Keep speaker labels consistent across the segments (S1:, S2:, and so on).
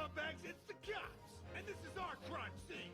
S1: scumbags, it's the cops! And this is our crime scene!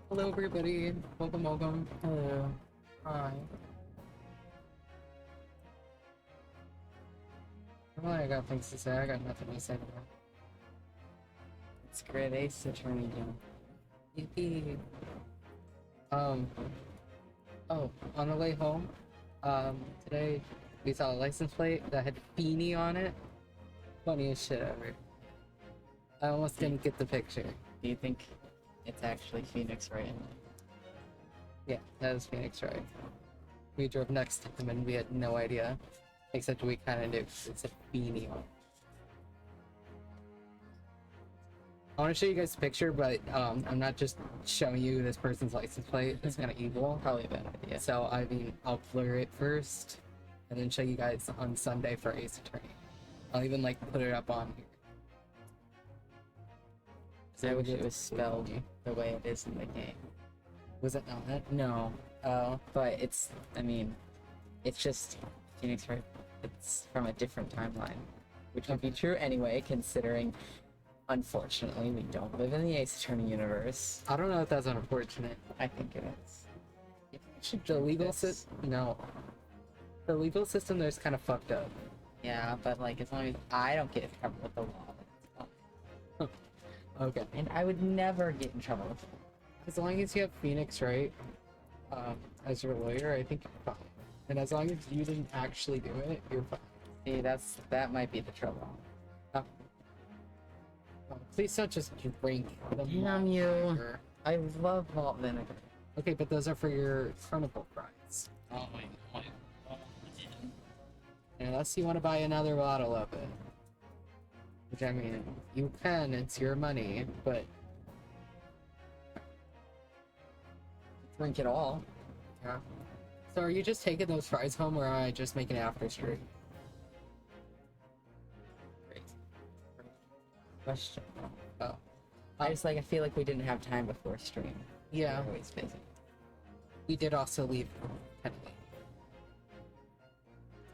S2: Hello, everybody. Welcome, welcome. Hello. Hi. Well, I got things to say. I got nothing to say anymore.
S3: It's great Ace Attorney game.
S2: Yippee. Oh, on the way home, today we saw a license plate that had Beanie on it. Funniest shit ever. I almost didn't get the picture.
S3: Do you think it's actually Phoenix Wright?
S2: Yeah, that was Phoenix Wright. We drove next to him and we had no idea. Except we kind of knew 'cause it's a Beanie on it. I want to show you guys a picture, but I'm not just showing you this person's license plate. It's kind of evil.
S3: Probably a bad idea.
S2: So I mean, I'll blur it first, and then show you guys on Sunday for Ace Attorney. I'll even like put it up on here.
S3: I wish it was spelled the way it is in the game.
S2: Was it not?
S3: No. But it's, I mean, it's just Phoenix Wright. It's from a different timeline. Which would be true anyway, considering, unfortunately, we don't live in the Ace Attorney universe.
S2: I don't know if that's unfortunate.
S3: I think it is.
S2: The legal system, no. The legal system there's kind of fucked up.
S3: Yeah, but like, as long as I don't get in trouble with the law, then it's fine.
S2: Okay.
S3: And I would never get in trouble with the law.
S2: As long as you have Phoenix Wright as your lawyer, I think you're fine. And as long as you didn't actually do it, you're fine.
S3: See, that might be the trouble.
S2: Oh, please don't just drink the
S3: Damn
S2: malt
S3: you.
S2: vinegar.
S3: I love malt vinegar.
S2: Okay, but those are for your carnival rides.
S3: Oh wait.
S2: Unless you want to buy another bottle of it. Which, I mean, you can, it's your money, but...
S3: Drink it all.
S2: Yeah. So are you just taking those fries home, or am I just making it after stream?
S3: Great. Question.
S2: Oh.
S3: I feel like we didn't have time before stream.
S2: Yeah.
S3: We're always busy.
S2: We did also leave Teddy.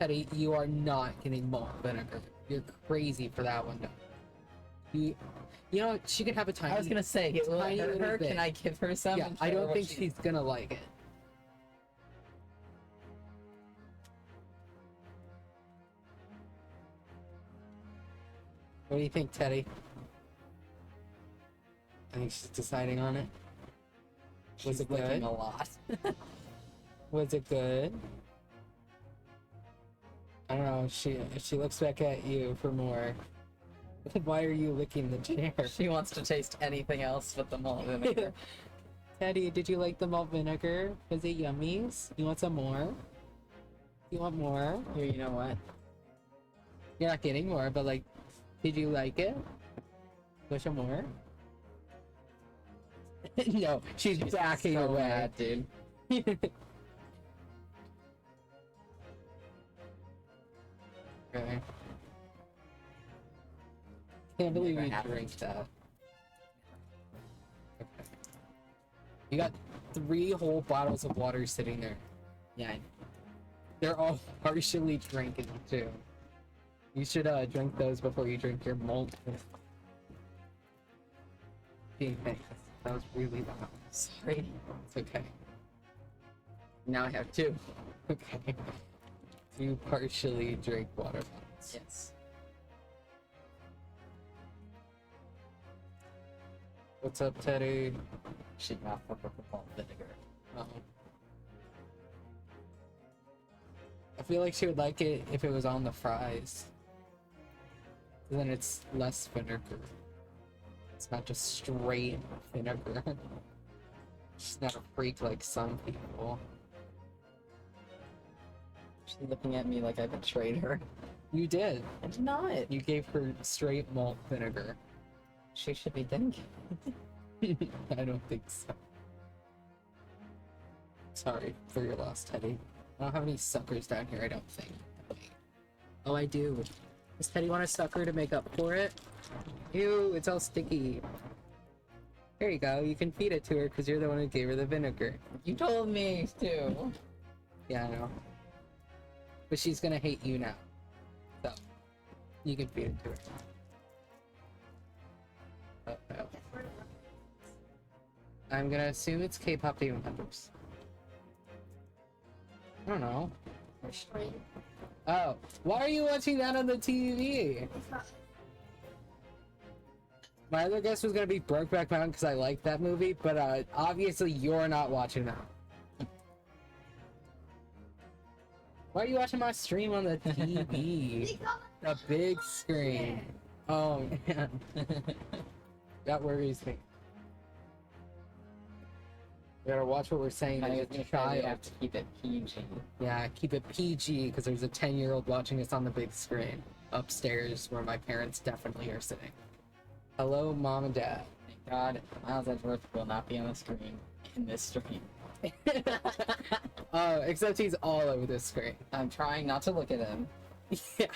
S2: Teddy, you are not getting malt vinegar. You're crazy for that one, though. You know, she can have a tiny...
S3: I was gonna say, will it
S2: tiny
S3: hurt
S2: little
S3: her?
S2: bit.
S3: Can I give her some?
S2: Yeah,
S3: and
S2: I
S3: show her
S2: don't
S3: what
S2: think she's gonna like it. What do you think, Teddy? I think she's deciding on it. Was
S3: She's
S2: it
S3: licking
S2: good?
S3: a lot.
S2: Was it good? I don't know. She looks back at you for more. Why are you licking the chair?
S3: She wants to taste anything else but the malt vinegar.
S2: Teddy, did you like the malt vinegar? Was it yummies? You want some more? You want more?
S3: Here, you know what?
S2: You're not getting more, but like, did you like it? Wish some more? No, she's backing
S3: so
S2: away.
S3: mad, dude.
S2: Okay. Can't believe
S3: Never
S2: you
S3: happened.
S2: drank that. Okay. You got 3 whole bottles of water sitting there.
S3: Yeah.
S2: They're all partially drinking too. You should drink those before you drink your malt. Gee, thanks. That was really loud.
S3: Sorry.
S2: It's okay.
S3: Now I have 2.
S2: Okay. You partially drink water bottles.
S3: Yes.
S2: What's up, Teddy?
S3: She got fuck up with malt vinegar.
S2: I feel like she would like it if it was on the fries. Then it's less vinegar. It's not just straight vinegar. She's not a freak like some people.
S3: She's looking at me like I betrayed her.
S2: You did.
S3: I did not.
S2: You gave her straight malt vinegar.
S3: She should be thinking.
S2: I don't think so. Sorry for your loss, Teddy. I don't have any suckers down here, I don't think. Oh, I do. Does Teddy want a sucker to make up for it? Ew, it's all sticky. There you go. You can feed it to her because you're the one who gave her the vinegar.
S3: You told me to.
S2: Yeah, I know. But she's gonna hate you now. So, you can feed it to her. Oh, no. I'm gonna assume it's K-pop demon hunters. I don't know.
S4: Restraint.
S2: Oh, why are you watching that on the TV? My other guess was gonna be Brokeback Mountain because I like that movie, but obviously you're not watching that. Why are you watching my stream on the TV? The big screen. Oh man. That worries me. We gotta watch what we're saying.
S3: I
S2: There's
S3: was
S2: a
S3: gonna say
S2: child.
S3: we have to keep it PG.
S2: Yeah, keep it PG because there's a 10-year-old watching us on the big screen upstairs where my parents definitely are sitting. Hello, Mom and Dad.
S3: Thank God, Miles Edgeworth will not be on the screen in this stream.
S2: Except he's all over this screen.
S3: I'm trying not to look at him.
S2: Yeah.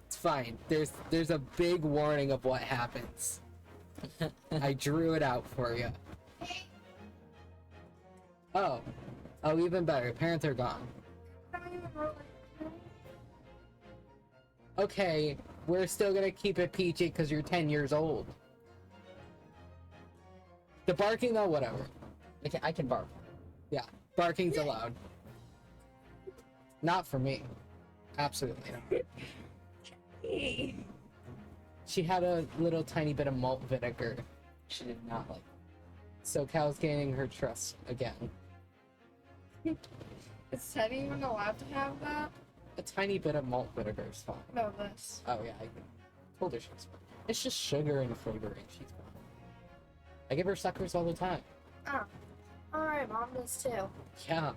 S2: It's fine. There's a big warning of what happens. I drew it out for you. Oh, even better. Parents are gone. Okay, we're still gonna keep it PG because you're 10 years old. The barking though, whatever.
S3: I can bark.
S2: Yeah, barking's allowed. Not for me. Absolutely not. She had a little tiny bit of malt vinegar.
S3: She did not like.
S2: So Cal's gaining her trust again.
S4: Is Teddy even allowed to have that?
S2: A tiny bit of malt vinegar is fine.
S4: No, this.
S2: Oh yeah, I told her she's fine. It's just sugar and flavoring. She's fine. I give her suckers all the time.
S4: Oh. Alright, Mom does too.
S2: Yeah.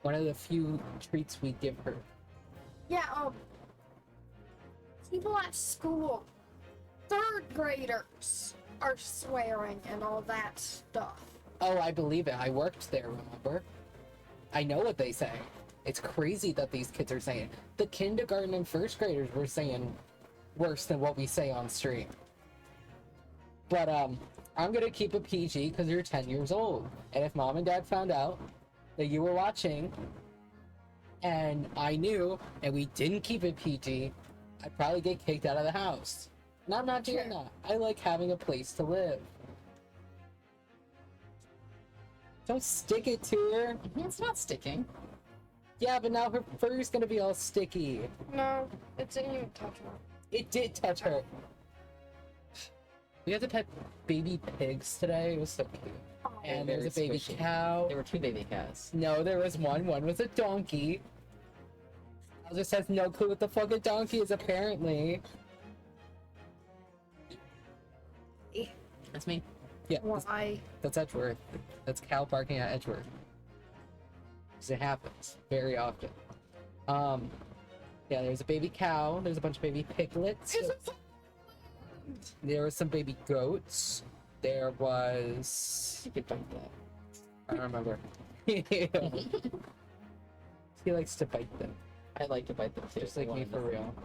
S2: One of the few treats we give her.
S4: Yeah, people at school, 3rd graders, are swearing and all that stuff.
S2: Oh, I believe it. I worked there, remember? I know what they say. It's crazy that these kids are saying. The kindergarten and 1st graders were saying worse than what we say on stream. But, I'm gonna keep it PG because you're 10 years old. And if Mom and Dad found out that you were watching, and I knew, and we didn't keep it PG, I'd probably get kicked out of the house. And I'm not doing that. I like having a place to live. Don't stick it to her.
S3: It's not sticking.
S2: Yeah, but now her fur's gonna be all sticky.
S4: No, it didn't even touch her.
S2: It did touch her. We had to pet baby pigs today. It was so cute. And there was a
S3: Very
S2: baby
S3: squishy.
S2: cow.
S3: There were 2 baby cows.
S2: No, there was one. One was a donkey. Al just has no clue what the fuck a donkey is, apparently.
S3: That's me.
S2: Yeah,
S4: Why?
S2: that's Edgeworth. That's Cal barking at Edgeworth. 'Cause it happens very often. Yeah, there's a baby cow. There's a bunch of baby piglets. There was some baby goats. There was...
S3: You could bite that.
S2: I don't remember. He likes to bite them.
S3: I like to bite them too.
S2: Just like
S3: One
S2: me,
S3: of
S2: for
S3: the-
S2: real.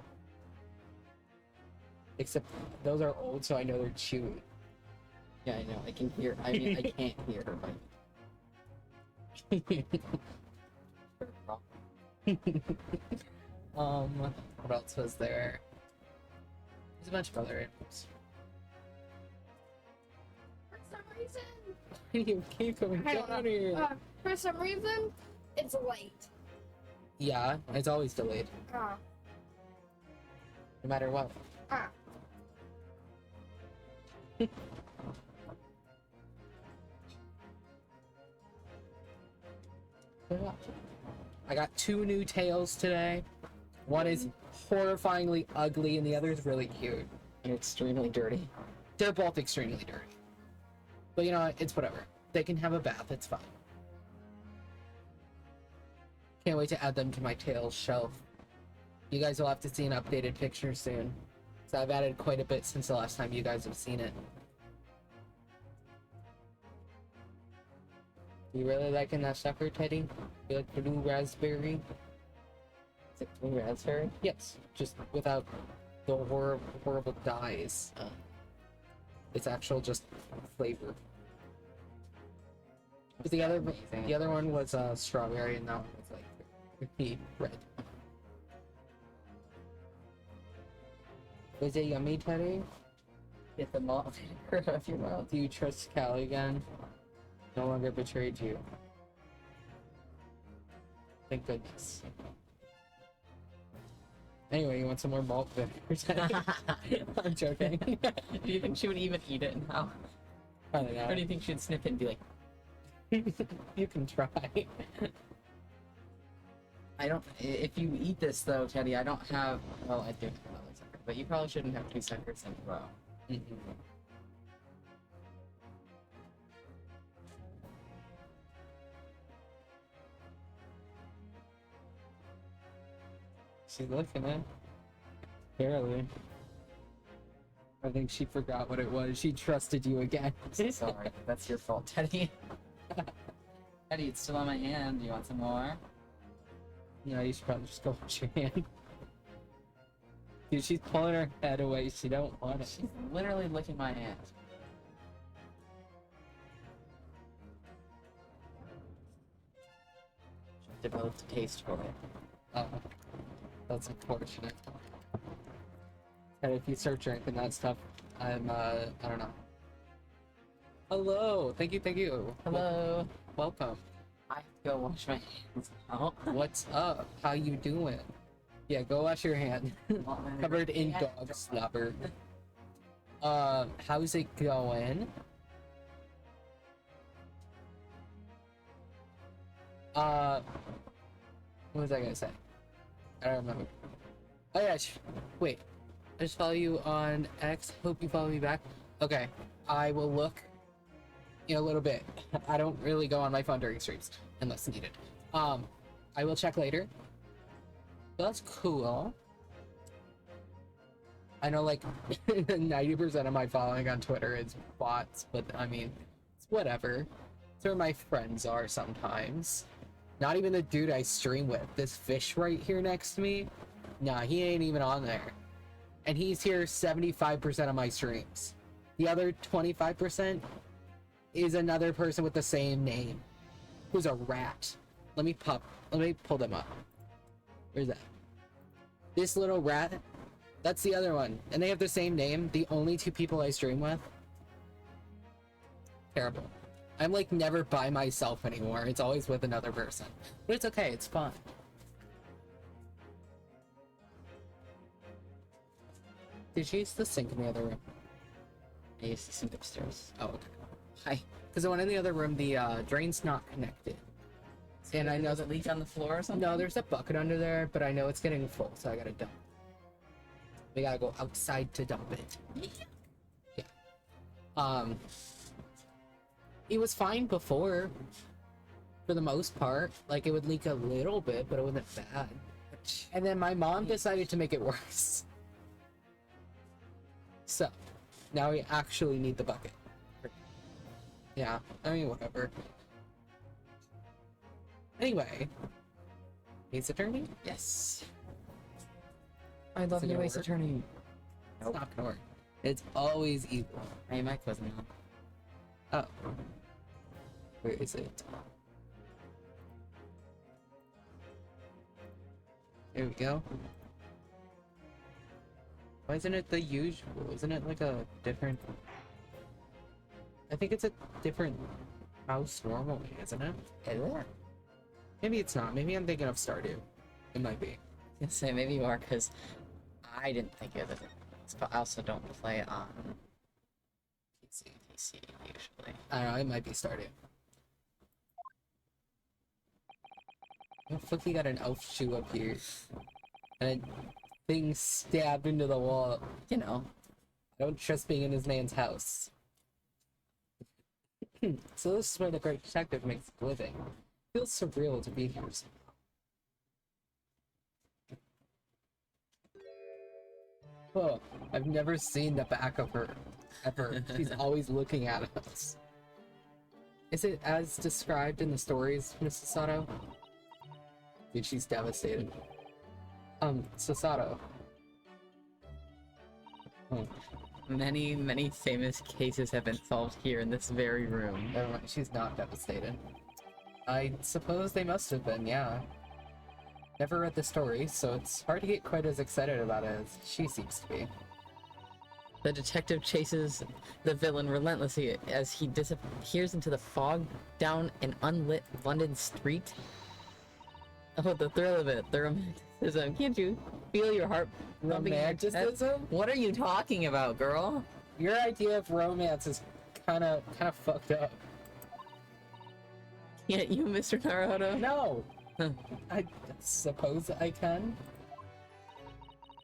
S2: Except those are old, so I know they're chewy.
S3: Yeah, I know. I can hear. I mean, I can't hear her bite.
S2: What else was there? There's a bunch of other animals.
S4: For some reason,
S2: You keep coming
S4: hang on.
S2: down here.
S4: For some reason, it's late.
S2: Yeah, it's always delayed,
S4: Uh,
S2: no matter what.
S4: uh.
S2: I got 2 new tails today. One is horrifyingly ugly, and the other is really cute.
S3: You're extremely dirty.
S2: They're both extremely dirty. But you know what? It's whatever. They can have a bath. It's fine. Can't wait to add them to my tails shelf. You guys will have to see an updated picture soon. So I've added quite a bit since the last time you guys have seen it. You really liking that sucker, Teddy? You like the blue raspberry?
S3: Is it blue raspberry?
S2: Yes, just without the horrible dyes.
S3: Oh.
S2: It's actual just flavor. But the
S3: Amazing.
S2: other one was strawberry, and that one was like red. Was it yummy, Teddy?
S3: Get the malt vinegar off your mouth.
S2: Do you trust Callie again? No longer betrayed you. Thank goodness. Anyway, you want some more malt vinegar? I'm joking.
S3: Do you think she would even eat it now?
S2: I don't know.
S3: Or do you think she'd sniff it and be like,
S2: You can try.
S3: I don't. If you eat this though, Teddy, I don't have. Well, I do have another sucker, but you probably shouldn't have 2 suckers in a row.
S2: She's looking at. Barely. I think she forgot what it was. She trusted you again.
S3: Sorry, that's your fault, Teddy. Teddy, it's still on my hand. Do you want some more?
S2: No, you should probably just go wash your hand. Dude, she's pulling her head away. She don't want it.
S3: She's literally licking my hand. She developed a taste for it.
S2: Oh, that's unfortunate. And if you start drinking that stuff, I don't know. Hello, thank you.
S3: Hello.
S2: Welcome.
S3: I have to go wash my hands now.
S2: What's up? How you doing? Yeah, go wash your hand. Covered in dog slobber. How's it going? What was I gonna say? I don't remember. Oh yeah, wait. I just follow you on X. Hope you follow me back. Okay, I will look in a little bit. I don't really go on my phone during streams unless needed. I will check later. That's cool. I know like 90% of my following on Twitter is bots, but I mean, it's whatever. It's where my friends are sometimes. Not even the dude I stream with. This fish right here next to me. Nah, he ain't even on there. And he's here 75% of my streams. The other 25% is another person with the same name. Who's a rat. Let me pull them up. Where's that? This little rat. That's the other one. And they have the same name. The only 2 people I stream with. Terrible. I'm like never by myself anymore. It's always with another person. But it's okay. It's fun. Did you use the sink in the other room?
S3: I used to sink upstairs.
S2: Oh, okay. Hi. Because the one in the other room, the drain's not connected.
S3: So
S2: and I know
S3: does it leak on the floor or something?
S2: No, there's a bucket under there, but I know it's getting full, so I gotta dump. We gotta go outside to dump it. Yeah. It was fine before, for the most part. Like, it would leak a little bit, but it wasn't bad. And then my mom decided to make it worse. So, now we actually need the bucket. Yeah, I mean, whatever. Anyway. Ace Attorney?
S3: Yes. I love
S2: it
S3: you,
S2: gonna
S3: Ace
S2: work?
S3: Attorney.
S2: It's not gonna work. It's always evil.
S3: Hey, my cousin.
S2: Oh. Where is it? There we go. Why isn't it the usual? Isn't it like a different... I think it's a different house normally, isn't it?
S3: Is it?
S2: Maybe it's not. Maybe I'm thinking of Stardew. It might be.
S3: I was gonna say maybe you are, because I didn't think of it. But I also don't play on PC usually.
S2: I don't know, it might be Stardew. Oh, fuck, he got an elf shoe up here. And a thing stabbed into the wall.
S3: You know.
S2: I don't trust being in his man's house. So this is where the great detective makes a living. Feels surreal to be here. Oh, I've never seen the back of her, ever. She's always looking at us. Is it as described in the stories, Mrs. Sato? Dude, she's devastated. Sasato. Oh.
S3: Many famous cases have been solved here in this very room.
S2: Never mind, she's not devastated. I suppose they must have been, yeah. Never read the story, so it's hard to get quite as excited about it as she seems to be.
S3: The detective chases the villain relentlessly as he disappears into the fog down an unlit London street. Oh, the thrill of it, the romanticism. Can't you feel your heart pumping in your chest?
S2: Romanticism?
S3: What are you talking about, girl?
S2: Your idea of romance is kind of fucked up.
S3: Can't you, Mr. Naruto?
S2: No. I suppose I can.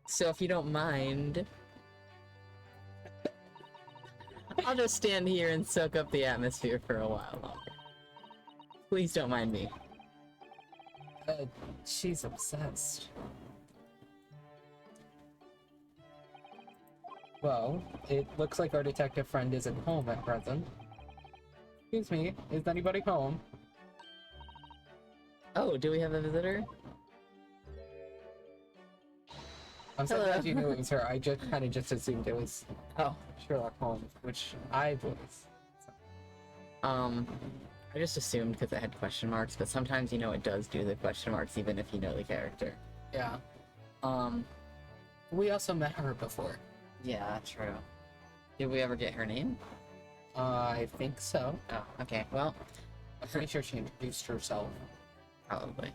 S3: So if you don't mind, I'll just stand here and soak up the atmosphere for a while longer. Please don't mind me.
S2: She's obsessed. Well, it looks like our detective friend isn't home at present. Excuse me, is anybody home?
S3: Oh, do we have a visitor?
S2: I'm so
S3: Hello.
S2: glad you knew it was her. I just kind of just assumed it was
S3: Oh,
S2: Sherlock Holmes, which I was.
S3: I just assumed because it had question marks, but sometimes, you know, it does do the question marks even if you know the character.
S2: Yeah. We also met her before.
S3: Yeah, true. Did we ever get her name?
S2: I think so.
S3: Oh, okay, well,
S2: I'm pretty sure she introduced herself.
S3: probably.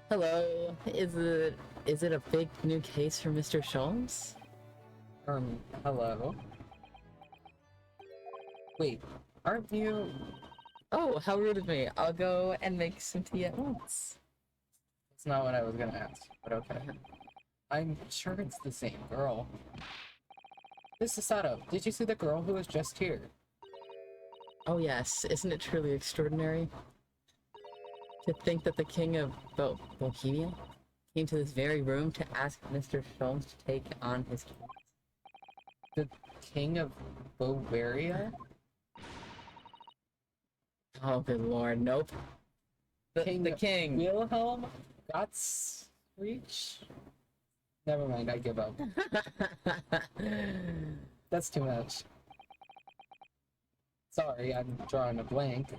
S3: Hello, is it a big new case for Mr. Sholmes?
S2: Hello? Wait, aren't you...
S3: Oh, how rude of me. I'll go and make some tea at once.
S2: That's not what I was gonna ask, but okay. I'm sure it's the same girl. This is Sato. Did you see the girl who was just here?
S3: Oh yes, isn't it truly extraordinary? To think that the king of Bohemia came to this very room to ask Mr. Sholmes to take on his case.
S2: The king of Bavaria?
S3: Oh, good lord, nope. The king.
S2: Wilhelm Gottsreach? Never mind, I give up. That's too much. Sorry, I'm drawing a blank.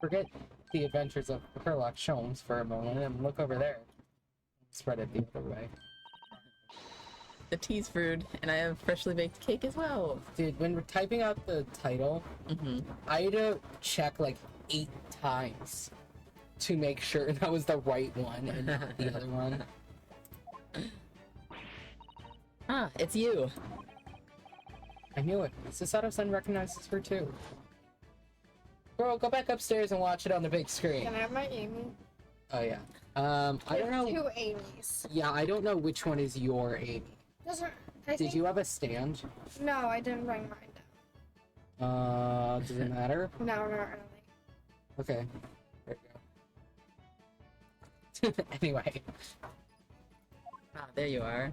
S2: Forget the adventures of Sherlock Holmes for a moment and look over there. Spread it the other way.
S3: The tea's brewed, and I have freshly baked cake as well.
S2: Dude, when we're typing out the title, I had to check like 8 times to make sure that was the right one and not the other one.
S3: Ah, it's you.
S2: I knew it. Sasato's-san recognizes her too. Girl, go back upstairs and watch it on the big screen.
S4: Can I have my Amy?
S2: Oh yeah. I don't know.
S4: 2 Amy's.
S2: Yeah, I don't know which one is your Amy.
S4: Doesn't. I
S2: Did
S4: think,
S2: you have a stand?
S4: No, I didn't bring mine
S2: Does it matter?
S4: down. No, not really.
S2: Okay. There you go. Anyway.
S3: Ah, there you are.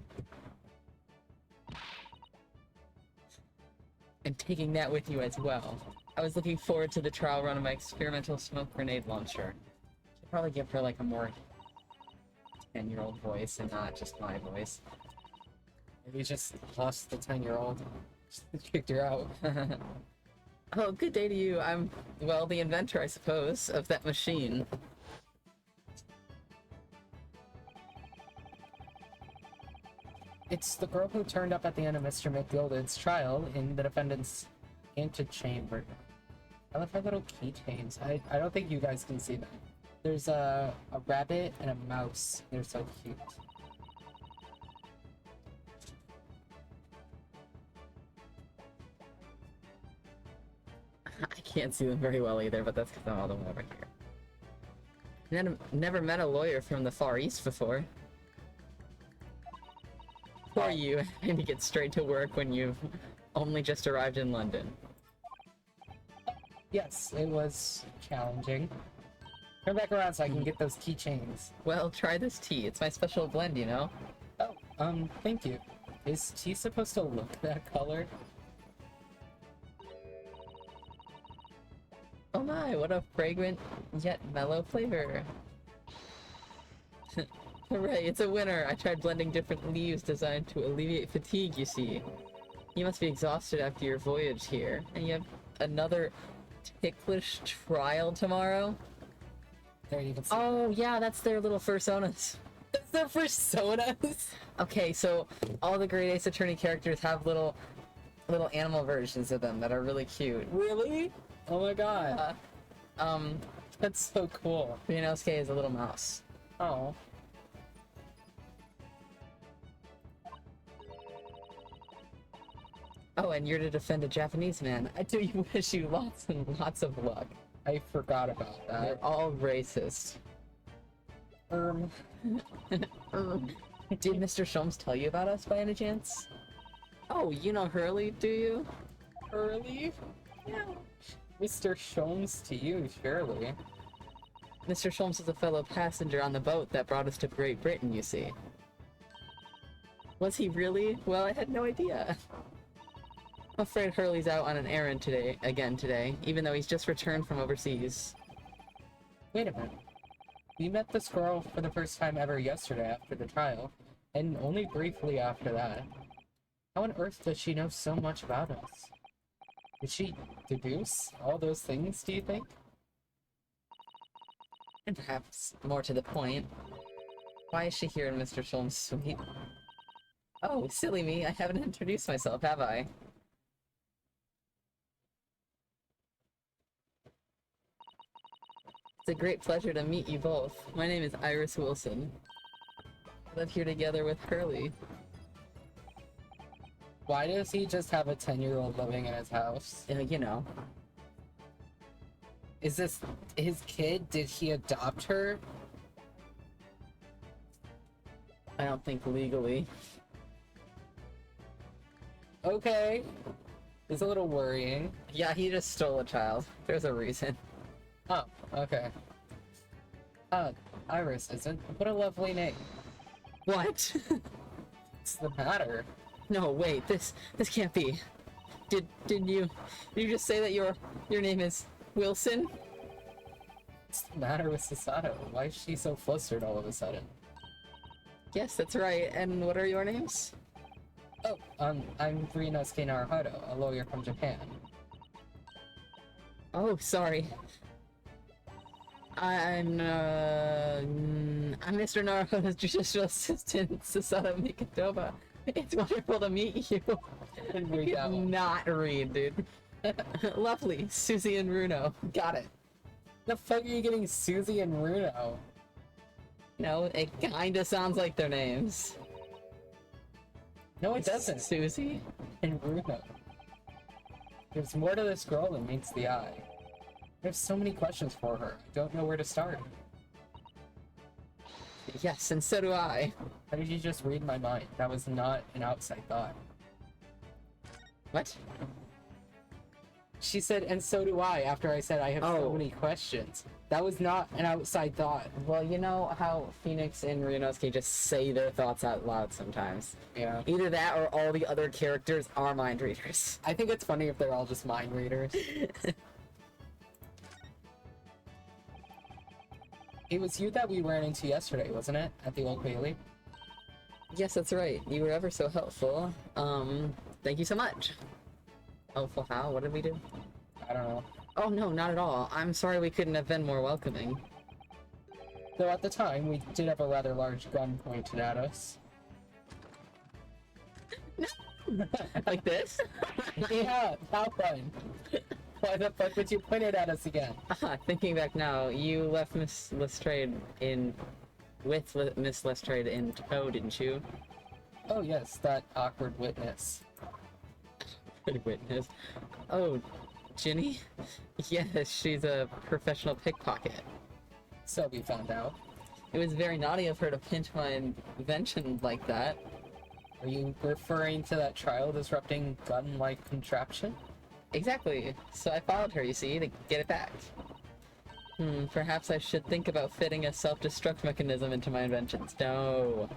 S3: And taking that with you as well. I was looking forward to the trial run of my experimental smoke grenade launcher. Should probably give her like a more 10-year-old voice and not just my voice.
S2: Maybe you just lost the 10-year-old. Just kicked her out.
S3: Oh, good day to you. I'm, well, the inventor, I suppose, of that machine.
S2: It's the girl who turned up at the end of Mr. McGilded's trial in the defendant's antechamber. I love her little keychains. I don't think you guys can see them. There's a rabbit and a mouse. They're so cute.
S3: I can't see them very well either, but that's because I'm all the way over here. Never met a lawyer from the Far East before. Poor you, having to get straight to work when you've only just arrived in London.
S2: Yes, it was challenging. Turn back around so I can get those keychains.
S3: Well, try this tea. It's my special blend, you know?
S2: Oh, thank you. Is tea supposed to look that color?
S3: Oh my, what a fragrant yet mellow flavor. Hooray, it's a winner! I tried blending different leaves designed to alleviate fatigue, you see. You must be exhausted after your voyage here, and you have another ticklish trial tomorrow?
S2: There you can see.
S3: Oh yeah, that's their little personas.
S2: It's their personas!
S3: Okay, so all the Grade Ace Attorney characters have little little animal versions of them that are really cute.
S2: Really? Oh my god.
S3: Um,
S2: That's so cool.
S3: Ryunosuke is a little mouse.
S2: Oh.
S3: Oh, and you're to defend a Japanese man. I do wish you lots and lots of luck.
S2: I forgot about that.
S3: They're all racist. Did Mr. Sholmes tell you about us by any chance? Oh, you know Hurley, do you?
S2: Early?
S3: Yeah.
S2: Mr. Sholmes to you, surely.
S3: Mr. Sholmes was a fellow passenger on the boat that brought us to Great Britain, you see. Was he really? Well, I had no idea. I'm afraid Hurley's out on an errand today, even though he's just returned from overseas.
S2: Wait a minute. We met this girl for the first time ever yesterday after the trial, and only briefly after that. How on earth does she know so much about us? Did she deduce all those things, do you think?
S3: And perhaps more to the point, why is she here in Mr. Sholmes' suite? Oh, silly me, I haven't introduced myself, have I? It's a great pleasure to meet you both. My name is Iris Wilson. I live here together with Hurley.
S2: Why does he just have a 10-year-old living in his house?
S3: You know.
S2: Is this his kid? Did he adopt her?
S3: I don't think legally.
S2: Okay. It's a little worrying.
S3: Yeah, he just stole a child. There's a reason.
S2: Oh, okay. Iris, isn't? What a lovely name.
S3: What?
S2: What's the matter?
S3: No, wait, this can't be. Did you just say that your name is Wilson?
S2: What's the matter with Sasato? Why is she so flustered all of a sudden?
S3: Yes, that's right. And what are your names?
S2: Oh, I'm Ryunosuke Naruhodo, a lawyer from Japan.
S3: Oh, sorry. I'm Mr. Naruhodo's judicial assistant, Sasato Mikadoba. It's wonderful to meet you.
S2: Didn't read that one.
S3: Not read, dude. Lovely, Susie and Runo. Got it.
S2: The fuck are you getting Susie and Runo?
S3: No, it kinda sounds like their names.
S2: No, it doesn't.
S3: Susie?
S2: And Runo. There's more to this girl than meets the eye. There's so many questions for her. I don't know where to start.
S3: Yes, and so do I.
S2: How did you just read my mind? That was not an outside thought.
S3: What?
S2: She said, and so do I, after I said I have so
S3: Oh.
S2: many questions. That was not an outside thought.
S3: Well, you know how Phoenix and Ryunosuke just say their thoughts out loud sometimes.
S2: Yeah.
S3: Either that or all the other characters are mind readers.
S2: I think it's funny if they're all just mind readers. It was you that we ran into yesterday, wasn't it? At the Old Bailey?
S3: Yes, that's right. You were ever so helpful. Thank you so much. Helpful how? What did we do?
S2: I don't know.
S3: Oh, no, not at all. I'm sorry we couldn't have been more welcoming.
S2: Though at the time, we did have a rather large gun pointed at us.
S3: Like this?
S2: Yeah, how fun. Why the fuck would you point it at us again?
S3: Thinking back now, you left Miss Lestrade Miss Lestrade in tow, didn't you?
S2: Oh yes, that awkward witness.
S3: Good witness. Oh, Ginny? Yes, she's a professional pickpocket.
S2: So we found out.
S3: It was very naughty of her to pinch my invention like that.
S2: Are you referring to that trial disrupting gun-like contraption?
S3: Exactly. So I followed her, you see, to get it back. Perhaps I should think about fitting a self-destruct mechanism into my inventions. No.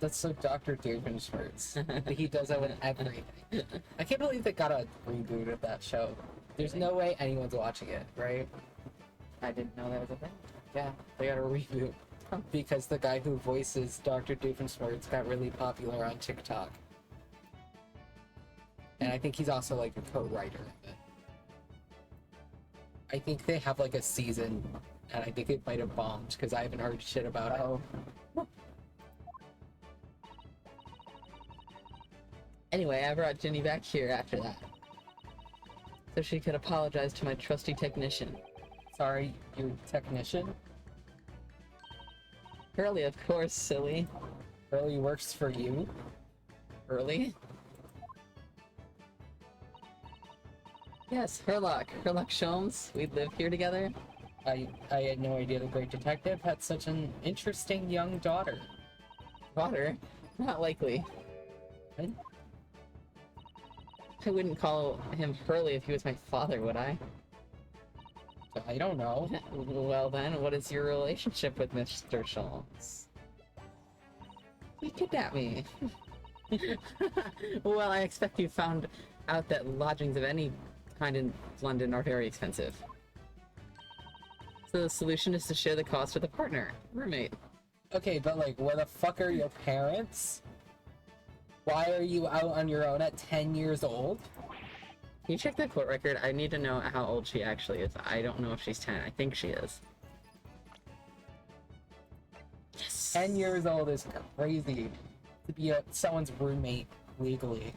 S2: That's so Dr. Doofenshmirtz. He does that with everything. I can't believe they got a reboot of that show. There's no way anyone's watching it, right?
S3: I didn't know that was a thing.
S2: Yeah, they got a reboot. Because the guy who voices Dr. Doofenshmirtz got really popular on TikTok. And I think he's also like a co-writer of it. I think they have like a season, and I think it might have bombed because I haven't heard shit about it.
S3: Anyway, I brought Ginny back here after that. So she could apologize to my trusty technician.
S2: Sorry, your technician?
S3: Hurley, of course, silly.
S2: Really works for you?
S3: Hurley? Yes, Herlock. Herlock Sholmes. We live here together.
S2: I had no idea the great detective had such an interesting young daughter.
S3: Daughter? Not likely.
S2: What?
S3: I wouldn't call him Hurley if he was my father, would I?
S2: I don't know.
S3: Well then, what is your relationship with Mr. Sholmes? He kidnapped me. Well, I expect you found out that lodgings of any kind in London are very expensive. So the solution is to share the cost with a partner, roommate.
S2: Okay, but like, where the fuck are your parents? Why are you out on your own at 10 years old?
S3: Can you check the court record? I need to know how old she actually is. I don't know if she's 10. I think she is. Yes!
S2: 10 years old is crazy to be someone's roommate legally.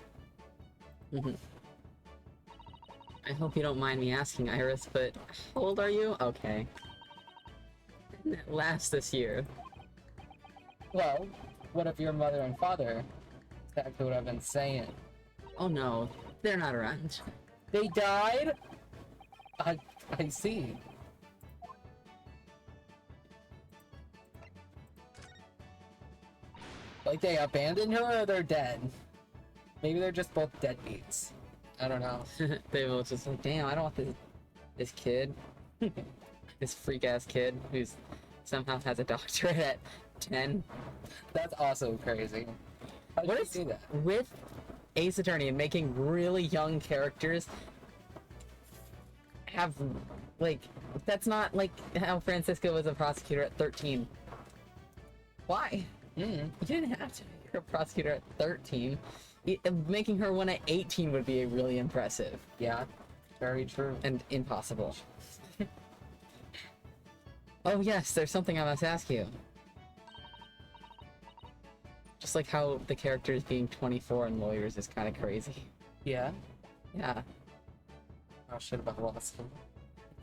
S3: I hope you don't mind me asking, Iris, but how old are you? Okay. At last this year.
S2: Well, what if your mother and father? Exactly what I've been saying.
S3: Oh no, they're not around.
S2: They died? I see. Like they abandoned her or they're dead? Maybe they're just both deadbeats. I don't know.
S3: They were just like, damn, I don't want this kid. This freak-ass kid who's somehow has a doctorate at 10.
S2: That's also crazy. How did
S3: What
S2: you
S3: is
S2: do that?
S3: with Ace Attorney and making really young characters have, like, that's not like how Francisco was a prosecutor at 13. Why? You didn't have to make her a prosecutor at 13. Making her one at 18 would be really impressive.
S2: Yeah, very true.
S3: And impossible. Oh yes, there's something I must ask you. Just like how the characters being 24 and lawyers is kind of crazy.
S2: Yeah?
S3: Yeah.
S2: Oh shit about law school.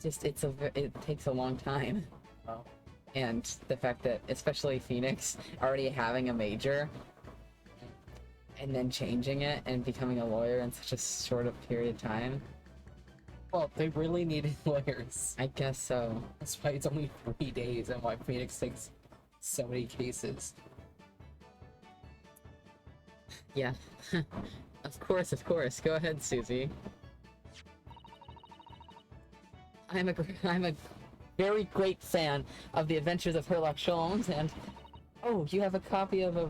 S3: It takes a long time.
S2: Oh.
S3: And the fact that, especially Phoenix, already having a major, and then changing it and becoming a lawyer in such a short of period of time.
S2: Well, they really needed lawyers.
S3: I guess so.
S2: That's why it's only 3 days and why Phoenix takes so many cases.
S3: Yeah. Of course, of course. Go ahead, Susie. I'm a very great fan of the Adventures of Sherlock Holmes, and oh, you have a copy of a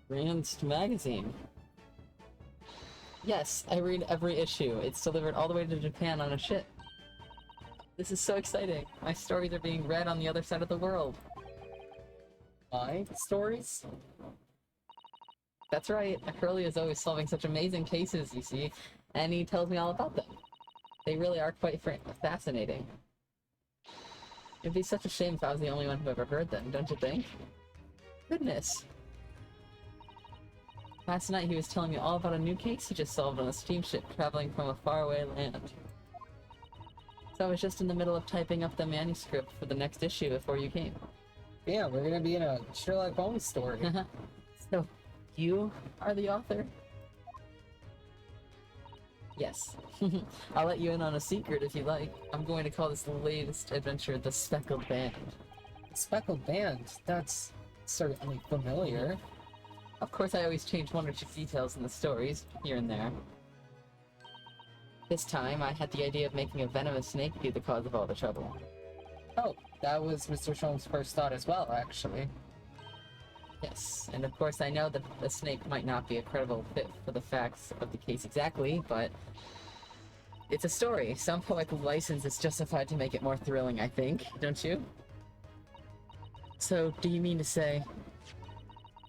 S3: Randst magazine. Yes, I read every issue. It's delivered all the way to Japan on a ship. This is so exciting. My stories are being read on the other side of the world.
S2: My stories?
S3: That's right. Hurley is always solving such amazing cases, you see, and he tells me all about them. They really are quite fascinating. It'd be such a shame if I was the only one who ever heard them, don't you think? Goodness. Last night he was telling me all about a new case he just solved on a steamship traveling from a faraway land. So I was just in the middle of typing up the manuscript for the next issue before you came.
S2: Yeah, we're gonna be in a Sherlock Holmes story.
S3: So, you are the author? Yes. I'll let you in on a secret if you like. I'm going to call this latest adventure the Speckled Band.
S2: Speckled Band? That's certainly familiar.
S3: Of course, I always change one or two details in the stories, here and there. This time, I had the idea of making a venomous snake be the cause of all the trouble.
S2: Oh, that was Mr. Sholmes' first thought as well, actually.
S3: Yes, and of course I know that the snake might not be a credible fit for the facts of the case exactly, but it's a story. Some poetic license is justified to make it more thrilling, I think, don't you? So, do you mean to say,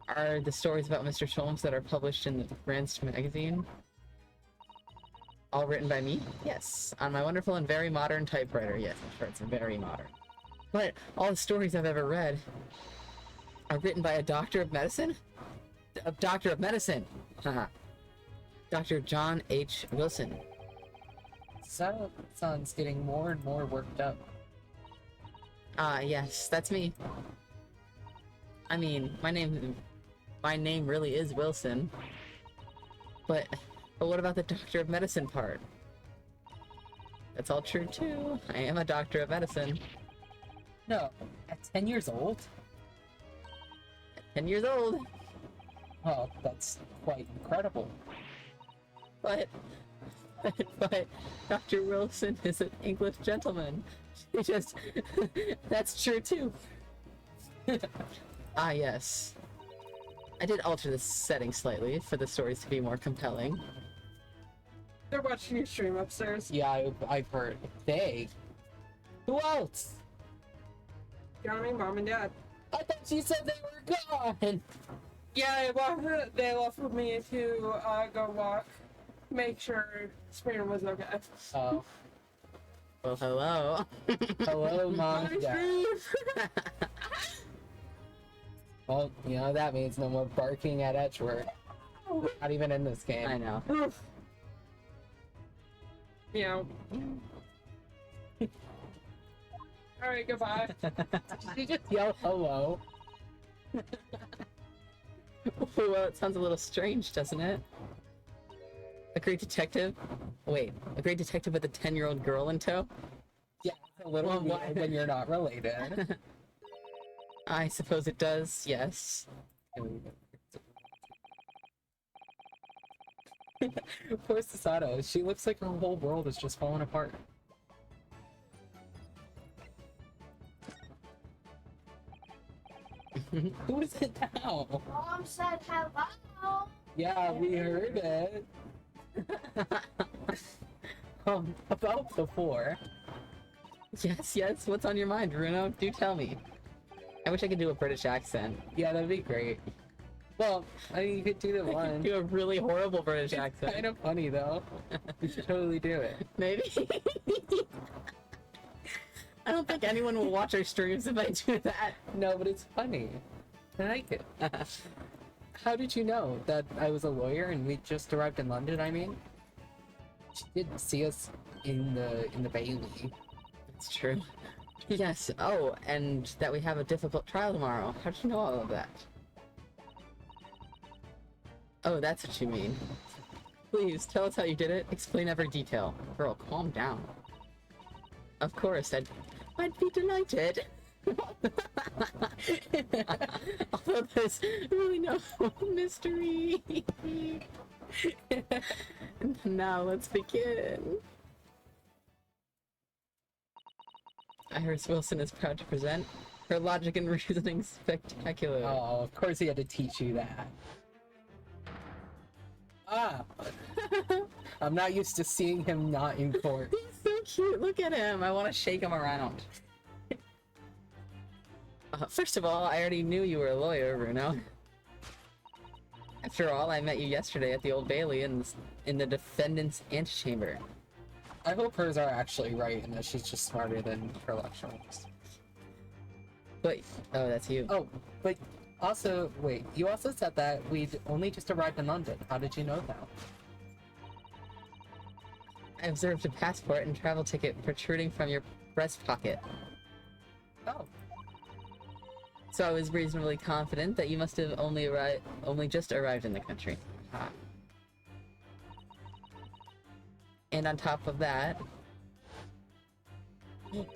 S3: are the stories about Mr. Sholmes that are published in the Randst magazine all written by me? Yes, on my wonderful and very modern typewriter. Yes, I'm sure it's very modern. But all the stories I've ever read are written by a doctor of medicine? A doctor of medicine! Haha. Dr. John H. Wilson.
S2: Sounds getting more and more worked up.
S3: Ah, yes, that's me. I mean, my name really is Wilson. But what about the Doctor of Medicine part? That's all true too. I am a Doctor of Medicine.
S2: No, at 10 years old?
S3: 10 years old.
S2: Oh, that's quite incredible.
S3: But Dr. Wilson is an English gentleman. He just that's true too. Ah, yes. I did alter the setting slightly for the stories to be more compelling.
S5: They're watching your stream upstairs.
S2: Yeah, I've heard. They? Who else?
S5: Johnny, mom, and dad.
S2: I thought you said they were gone!
S5: Yeah, they left with me to go walk, make sure Spring was okay.
S2: Oh.
S3: Well, hello.
S2: Hello, Mom. Yeah. Well, you know, that means no more barking at Edgeworth. Not even in this game.
S3: I know.
S5: Meow. Alright, goodbye.
S2: Did you just yell hello?
S3: Well, it sounds a little strange, doesn't it? A great detective? Wait, a great detective with a 10-year-old girl in tow?
S2: Yeah, it's a little weird when you're not related.
S3: I suppose it does, yes.
S2: Poor Sasato, she looks like her whole world is just falling apart. Who is it now?
S4: Mom said hello.
S2: Yeah, we heard it. About before.
S3: Yes, what's on your mind, Bruno? Do tell me. I wish I could do a British accent.
S2: Yeah, that'd be great. Well, I mean, you could do the one.
S3: Do a really horrible British
S2: It's
S3: accent.
S2: kind of funny, though. You should totally do it.
S3: Maybe. I don't think anyone will watch our streams if I do that.
S2: No, but it's funny. I like it. How did you know that I was a lawyer and we just arrived in London, I mean? She did see us in the Bailey.
S3: It's true. Yes, oh, and that we have a difficult trial tomorrow. How did you know all of that? Oh, that's what you mean. Please, tell us how you did it. Explain every detail. Girl, calm down. Of course, I'd be delighted. Although there's really no mystery. Now let's begin. Iris Wilson is proud to present her logic and reasoning spectacular.
S2: Oh, of course he had to teach you that. Ah! I'm not used to seeing him not in court.
S3: He's so cute. Look at him. I want to shake him around. First of all, I already knew you were a lawyer, Bruno. After all, I met you yesterday at the Old Bailey in the defendant's antechamber.
S2: I hope hers are actually right and that she's just smarter than her lecturers.
S3: But oh, that's you.
S2: Oh, but also, wait, you also said that we'd only just arrived in London. How did you know that?
S3: I observed a passport and travel ticket protruding from your breast pocket.
S2: Oh.
S3: So I was reasonably confident that you must have only just arrived in the country. Ah. And on top of that, you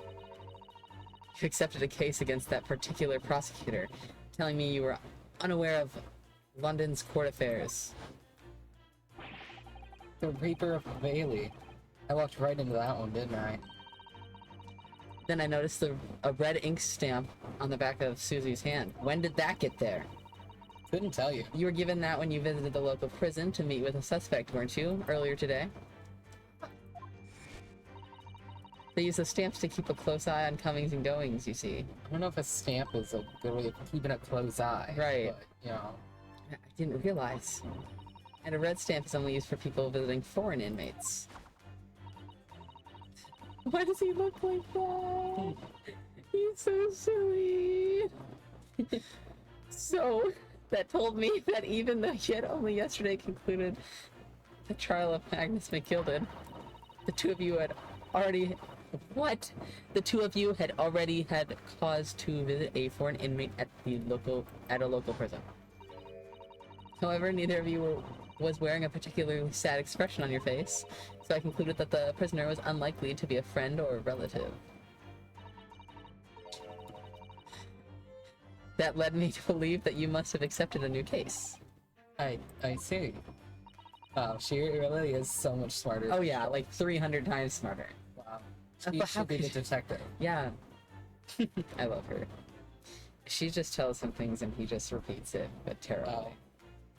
S3: accepted a case against that particular prosecutor, telling me you were unaware of London's court affairs.
S2: The Reaper of Bailey. I walked right into that one, didn't I?
S3: Then I noticed a red ink stamp on the back of Susie's hand. When did that get there?
S2: Couldn't tell you.
S3: You were given that when you visited the local prison to meet with a suspect, weren't you, earlier today? They use the stamps to keep a close eye on comings and goings, you see.
S2: I don't know if a stamp is a good way of keeping a close eye.
S3: Right.
S2: But, you know.
S3: I didn't realize. And a red stamp is only used for people visiting foreign inmates. Why does he look like that? He's so silly. So, that told me that even though you had only yesterday concluded the trial of Magnus McKilded, the two of you had already... What? The two of you had already had cause to visit a foreign inmate at a local prison. However, neither of you was wearing a particularly sad expression on your face, so I concluded that the prisoner was unlikely to be a friend or a relative. That led me to believe that you must have accepted a new case.
S2: I see. Wow, she really is so much smarter.
S3: Oh yeah, like 300 times smarter.
S2: Wow. She
S3: But how
S2: should be the
S3: could you-
S2: detective.
S3: Yeah. I love her. She just tells him things and he just repeats it, but terribly.
S2: Oh.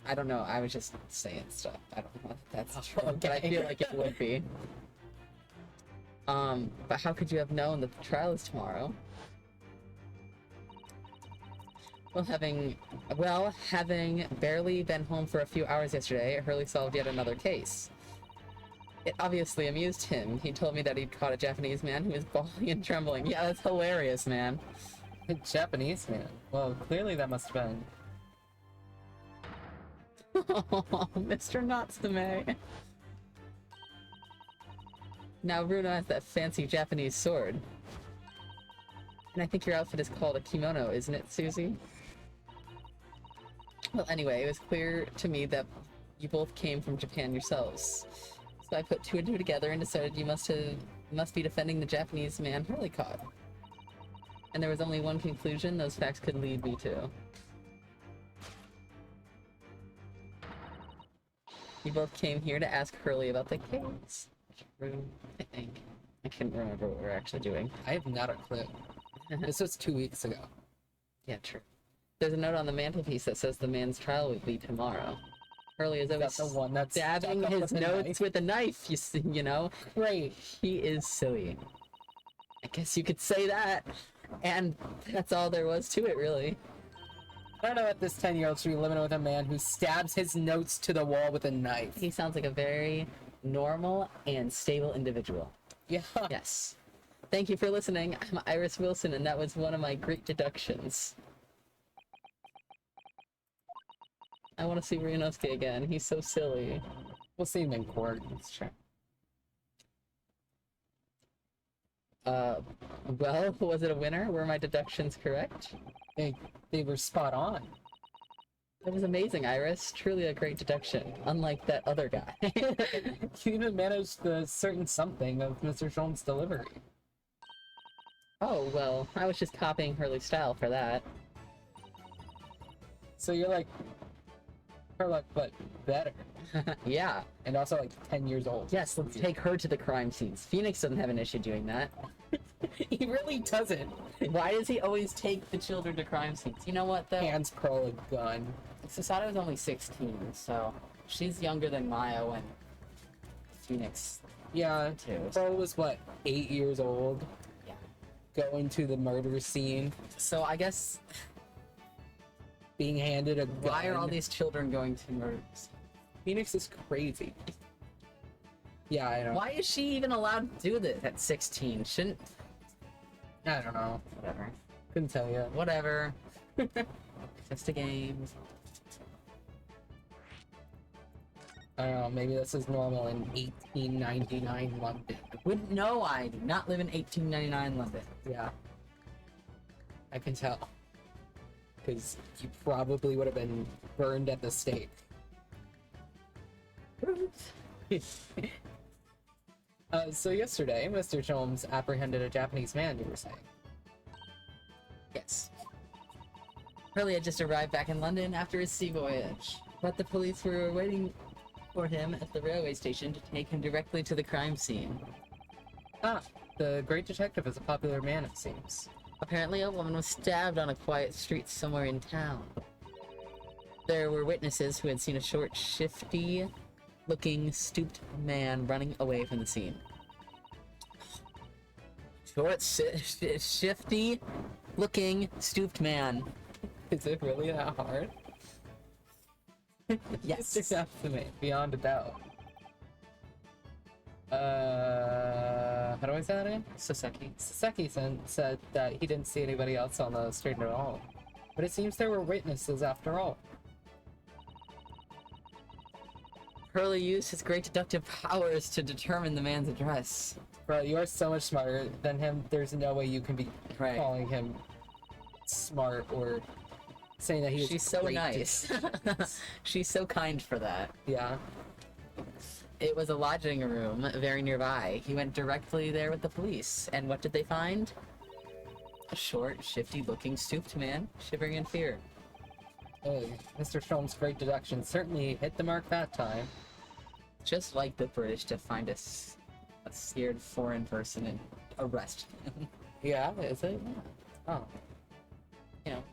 S3: I don't know, I was just saying stuff. I don't know if that's
S2: Oh,
S3: true, but I
S2: okay.
S3: feel like it would be. But how could you have known that the trial is tomorrow? Well, having barely been home for a few hours yesterday, Hurley solved yet another case. It obviously amused him. He told me that he'd caught a Japanese man who was bawling and trembling. Yeah, that's hilarious, man.
S2: A Japanese man. Well, clearly that must have been.
S3: Oh, Mr. Natsume. Now Runa has that fancy Japanese sword. And I think your outfit is called a kimono, isn't it, Susie? Well, anyway, it was clear to me that you both came from Japan yourselves. So I put two and two together and decided you must be defending the Japanese man Hurley caught. And there was only one conclusion those facts could lead me to. You both came here to ask Hurley about the case. I think. I couldn't remember what we were actually doing.
S2: I have not a clue. This was 2 weeks ago.
S3: Yeah, true. There's a note on the mantelpiece that says the man's trial will be tomorrow. Hurley is always
S2: That's the one that's
S3: stabbing
S2: stuck up
S3: his
S2: with a
S3: notes
S2: knife.
S3: with a knife, you know?
S2: Great.
S3: He is silly. I guess you could say that. And that's all there was to it, really.
S2: I don't know if this 10-year-old should be living with a man who stabs his notes to the wall with a knife.
S3: He sounds like a very normal and stable individual.
S2: Yeah.
S3: Yes. Thank you for listening. I'm Iris Wilson, and that was one of my great deductions. I want to see Ryunosuke again. He's so silly.
S2: We'll see him in court.
S3: That's true. Well, was it a winner? Were my deductions correct?
S2: They were spot on.
S3: That was amazing, Iris. Truly a great deduction. Unlike that other guy.
S2: You even managed the certain something of Mr. Sholmes' delivery.
S3: Oh, well, I was just copying Hurley's style for that.
S2: So you're like her luck, but better.
S3: Yeah.
S2: And also like 10 years old.
S3: Yes, let's take her to the crime scenes. Phoenix doesn't have an issue doing that.
S2: He really doesn't.
S3: Why does he always take the children to crime scenes? You know what, though?
S2: Hands curl a gun.
S3: Susato was only 16, so she's younger than Maya when Phoenix
S2: Yeah,
S3: too.
S2: Pearl was what, 8 years old?
S3: Yeah.
S2: Going to the murder scene,
S3: So I guess
S2: being handed a gun.
S3: why are all these children going to murders?
S2: Phoenix is crazy. Yeah, I know.
S3: Why is she even allowed to do this at 16? Shouldn't...
S2: I don't know.
S3: Whatever.
S2: Couldn't tell you.
S3: Whatever. Just a game.
S2: I don't know. Maybe this is normal in 1899 London.
S3: Wouldn't know I do not live in 1899 London.
S2: Yeah. I can tell. Because you probably would have been burned at the stake. So yesterday, Mr. Sholmes apprehended a Japanese man, you were saying.
S3: Yes. Hurley had just arrived back in London after his sea voyage, but the police were waiting for him at the railway station to take him directly to the crime scene.
S2: Ah, the great detective is a popular man, it seems.
S3: Apparently, a woman was stabbed on a quiet street somewhere in town. There were witnesses who had seen a short, shifty-looking, stooped man running away from the scene. Short, shifty-looking, stooped man.
S2: Is it really that hard?
S3: Yes.
S2: It's enough to me, beyond a doubt. How do I say that name?
S3: Saseki.
S2: Saseki said that he didn't see anybody else on the street at all. But it seems there were witnesses after all.
S3: Hurley used his great deductive powers to determine the man's address.
S2: Bro, you are so much smarter than him. There's no way you can be
S3: Right.
S2: calling him smart or saying that he's
S3: She's so nice. She's so kind for that.
S2: Yeah.
S3: It was a lodging room very nearby. He went directly there with the police. And what did they find? A short, shifty-looking, stooped man, shivering in fear.
S2: Hey, Mr. Sholmes' great deduction certainly hit the mark that time.
S3: Just like the British to find a scared foreign person and arrest him.
S2: Yeah, is it? Oh.
S3: You know.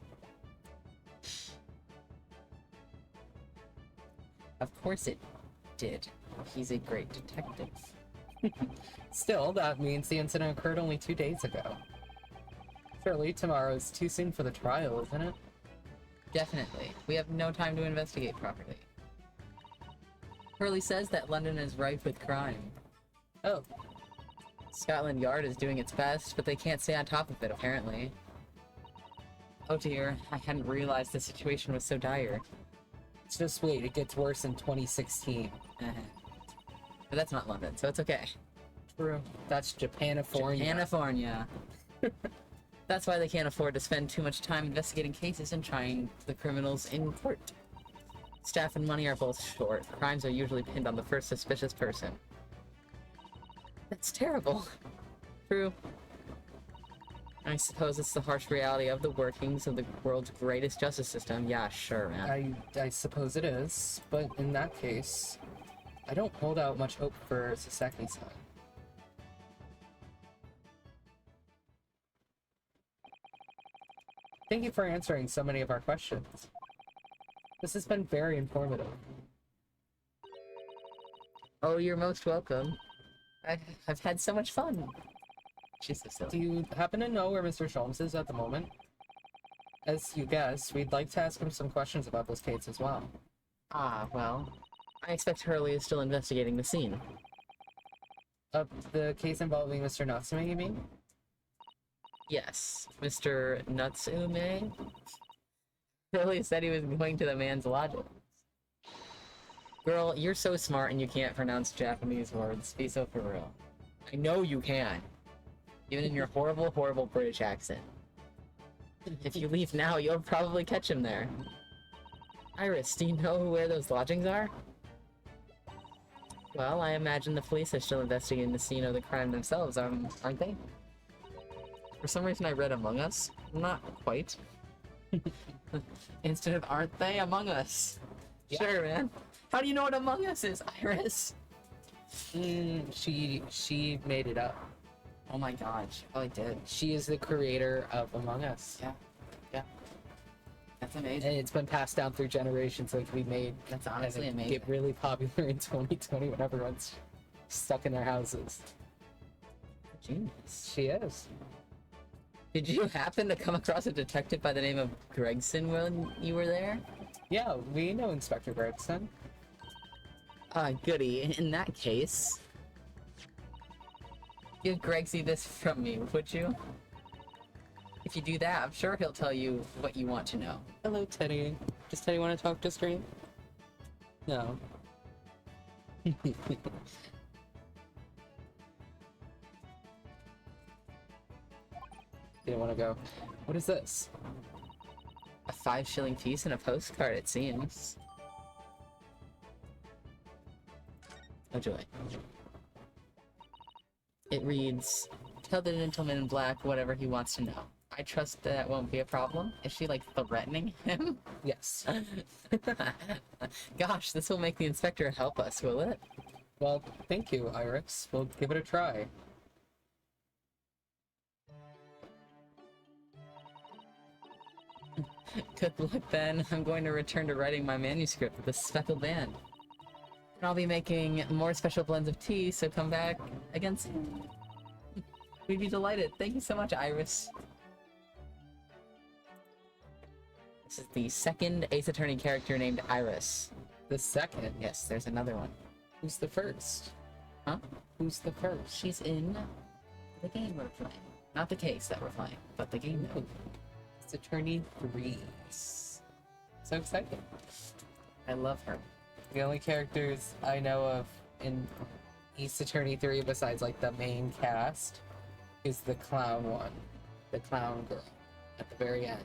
S3: Of course it did. He's a great detective.
S2: Still, that means the incident occurred only 2 days ago. Surely tomorrow is too soon for the trial, isn't it?
S3: Definitely. We have no time to investigate properly. Hurley says that London is rife with crime.
S2: Oh,
S3: Scotland Yard is doing its best, but they can't stay on top of it, apparently. Oh dear, I hadn't realized the situation was so dire.
S2: just wait, it gets worse in 2016.
S3: But that's not London, so it's okay.
S2: True. That's Japanifornia.
S3: Japanifornia. That's why they can't afford to spend too much time investigating cases and trying the criminals in court. Staff and money are both short. Crimes are usually pinned on the first suspicious person. That's terrible. True. I suppose it's the harsh reality of the workings of the world's greatest justice system. Yeah, sure, man.
S2: I suppose it is, but in that case, I don't hold out much hope for Sasaki's side. Thank you for answering so many of our questions. This has been very informative.
S3: Oh, you're most welcome. I've had so much fun. She's so silly.
S2: Do you happen to know where Mr. Sholmes is at the moment? As you guessed, we'd like to ask him some questions about this case as well.
S3: Ah, well. I expect Hurley is still investigating the scene.
S2: The case involving Mr. Natsume, you mean?
S3: Yes, Mr. Natsume? Hurley said he was going to the man's lodging. Girl, you're so smart and you can't pronounce Japanese words. Be so for real. I know you can. Even in your horrible, horrible British accent. If you leave now, you'll probably catch him there. Iris, do you know where those lodgings are? Well, I imagine the police are still investigating the scene of the crime themselves, aren't they? For some reason I read Among Us. Not quite. Instead of aren't they Among Us? Yeah. Sure, man. How do you know what Among Us is, Iris?
S2: She made it up.
S3: Oh my god, she probably did.
S2: She is the creator of Among Us.
S3: Yeah. Yeah. That's amazing.
S2: And it's been passed down through generations, so it can be made.
S3: That's honestly
S2: and
S3: amazing.
S2: Get really popular in 2020 when everyone's stuck in their houses.
S3: Genius.
S2: She is.
S3: Did you happen to come across a detective by the name of Gregson when you were there?
S2: Yeah, we know Inspector Gregson.
S3: Goody. In that case, give Gregsy this from me, would you? If you do that, I'm sure he'll tell you what you want to know.
S2: Hello, Teddy. Does Teddy want to talk to screen? No. Didn't want to go. What is this?
S3: A 5-shilling piece and a postcard, it seems. Oh joy. It reads, tell the gentleman in black whatever he wants to know. I trust that won't be a problem. Is she, like, threatening him?
S2: Yes.
S3: Gosh, this will make the inspector help us, will it?
S2: Well, thank you, Iris. We'll give it a try.
S3: Good luck, Ben. I'm going to return to writing my manuscript with a speckled band. And I'll be making more special blends of tea, so come back again soon. We'd be delighted. Thank you so much, Iris. This is the second Ace Attorney character named Iris.
S2: The second?
S3: Yes, there's another one.
S2: Who's the first?
S3: Huh?
S2: Who's the first?
S3: She's in the game we're playing. Not the case that we're playing, but the game that we're playing.
S2: It's Attorney 3. So exciting.
S3: I love her.
S2: The only characters I know of in East Attorney 3 besides like the main cast is the clown one. The clown girl at the very end.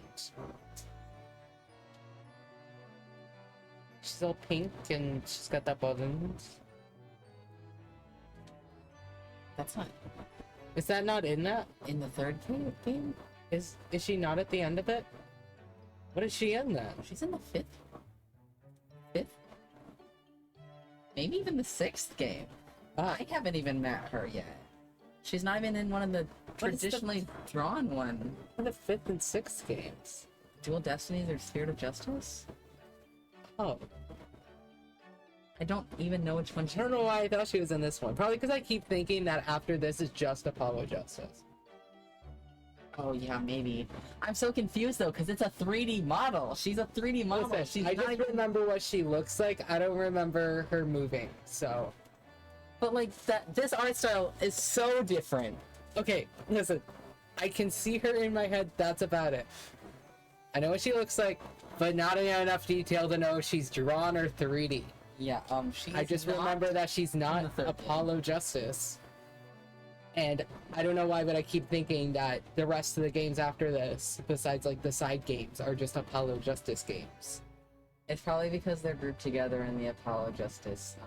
S2: She's all pink and she's got that buttons.
S3: That's not
S2: Is that not in that?
S3: in the third game.
S2: Is she not at the end of it? What is she in then?
S3: She's in the fifth. Maybe even the sixth game.
S2: Ah,
S3: I haven't even met her yet. She's not even in one of the
S2: What is the-
S3: traditionally drawn one.
S2: in the 5th and 6th games.
S3: Dual Destinies or Spirit of Justice?
S2: Oh,
S3: I don't even know which one
S2: I
S3: she
S2: don't know why I thought she was in this one. Probably because I keep thinking that after this is just Apollo Justice.
S3: Oh yeah, maybe. I'm so confused though, because it's a 3D model. She's a 3D model.
S2: Listen,
S3: She's
S2: I
S3: not
S2: just
S3: even...
S2: remember what she looks like. I don't remember her moving. So,
S3: But like this art style is so different.
S2: okay, listen. I can see her in my head. That's about it. I know what she looks like, but not in enough detail to know if she's drawn or 3D.
S3: Yeah, she
S2: I
S3: is
S2: just
S3: not-
S2: remember that she's
S3: the
S2: not
S3: third
S2: Apollo Justice. And I don't know why, but I keep thinking that the rest of the games after this, besides like the side games, are just Apollo Justice games.
S3: It's probably because they're grouped together in the Apollo Justice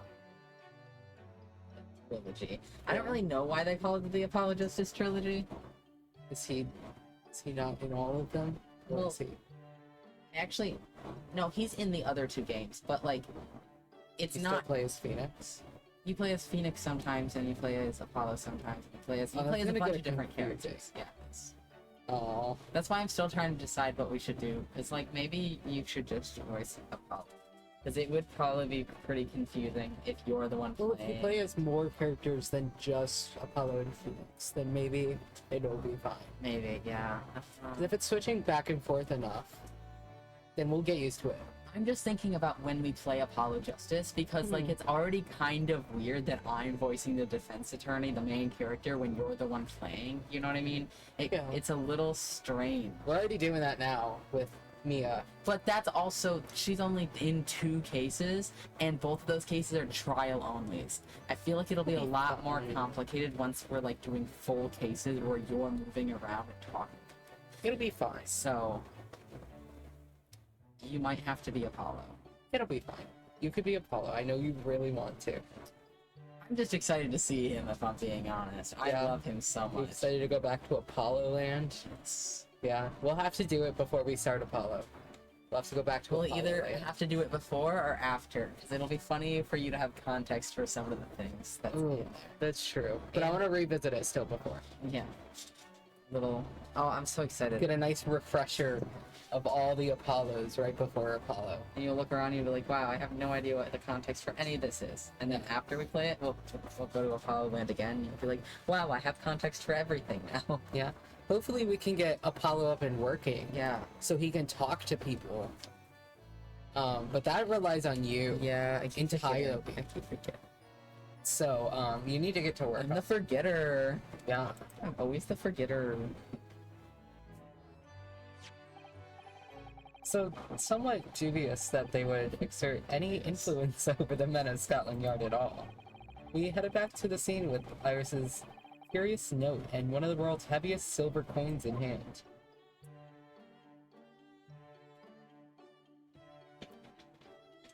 S3: trilogy. I don't really know why they call it the Apollo Justice trilogy.
S2: Is he not in all of them? Or
S3: Well,
S2: is he?
S3: Actually, no, he's in the other two games, but like, it's
S2: He
S3: not.
S2: still plays Phoenix.
S3: You play as Phoenix sometimes, and you play as Apollo sometimes. And you play as
S2: Oh, that's
S3: a
S2: gonna
S3: bunch
S2: get
S3: of different
S2: confusing.
S3: characters. Yeah.
S2: Oh,
S3: That's why I'm still trying to decide what we should do. It's like maybe you should just voice Apollo, because it would probably be pretty confusing if you're the one
S2: well, if you
S3: playing.
S2: play as more characters than just Apollo and Phoenix, then maybe it'll be fine.
S3: Maybe, yeah.
S2: 'Cause if it's switching back and forth enough, then we'll get used to it.
S3: I'm just thinking about when we play Apollo Justice, because like it's already kind of weird that I'm voicing the defense attorney, the main character, when you're the one playing. You know what I mean?
S2: Yeah.
S3: It's a little strange.
S2: We're already doing that now with Mia.
S3: But that's also, she's only in 2 cases, and both of those cases are trial onlys. I feel like it'll be a lot more complicated once we're like doing full cases where you're moving around and talking.
S2: It'll be fine.
S3: So you might have to be Apollo.
S2: It'll be fine. You could be Apollo. I know you really want to.
S3: I'm just excited to see him, if I'm being honest.
S2: Yeah.
S3: I love him so
S2: You
S3: much.
S2: excited to go back to Apollo Land? Yeah, we'll have to do it before we start Apollo. We'll have to go back to
S3: We'll
S2: Apollo
S3: either
S2: Land.
S3: have to do it before or after, because it'll be funny for you to have context for some of the things that's in
S2: Ooh,
S3: there.
S2: that's true. But I
S3: And-
S2: want to revisit it still before.
S3: Yeah. Little. Oh, I'm so excited.
S2: Get a nice refresher of all the Apollos right before Apollo.
S3: And you'll look around and you'll be like, wow, I have no idea what the context for any of this is. And then after we play it, we'll go to Apollo Land again, and you'll be like, wow, I have context for everything now.
S2: Yeah. Hopefully we can get Apollo up and working.
S3: Yeah.
S2: So he can talk to people. But that relies on you.
S3: Yeah, I keep
S2: Entirely.
S3: forgetting. I keep forgetting.
S2: So, you need to get to work.
S3: I'm the
S2: on-
S3: forgetter.
S2: Yeah.
S3: I'm always the forgetter.
S2: So, somewhat dubious that they would exert any influence over the men of Scotland Yard at all. We headed back to the scene with Iris's curious note and one of the world's heaviest silver coins in hand.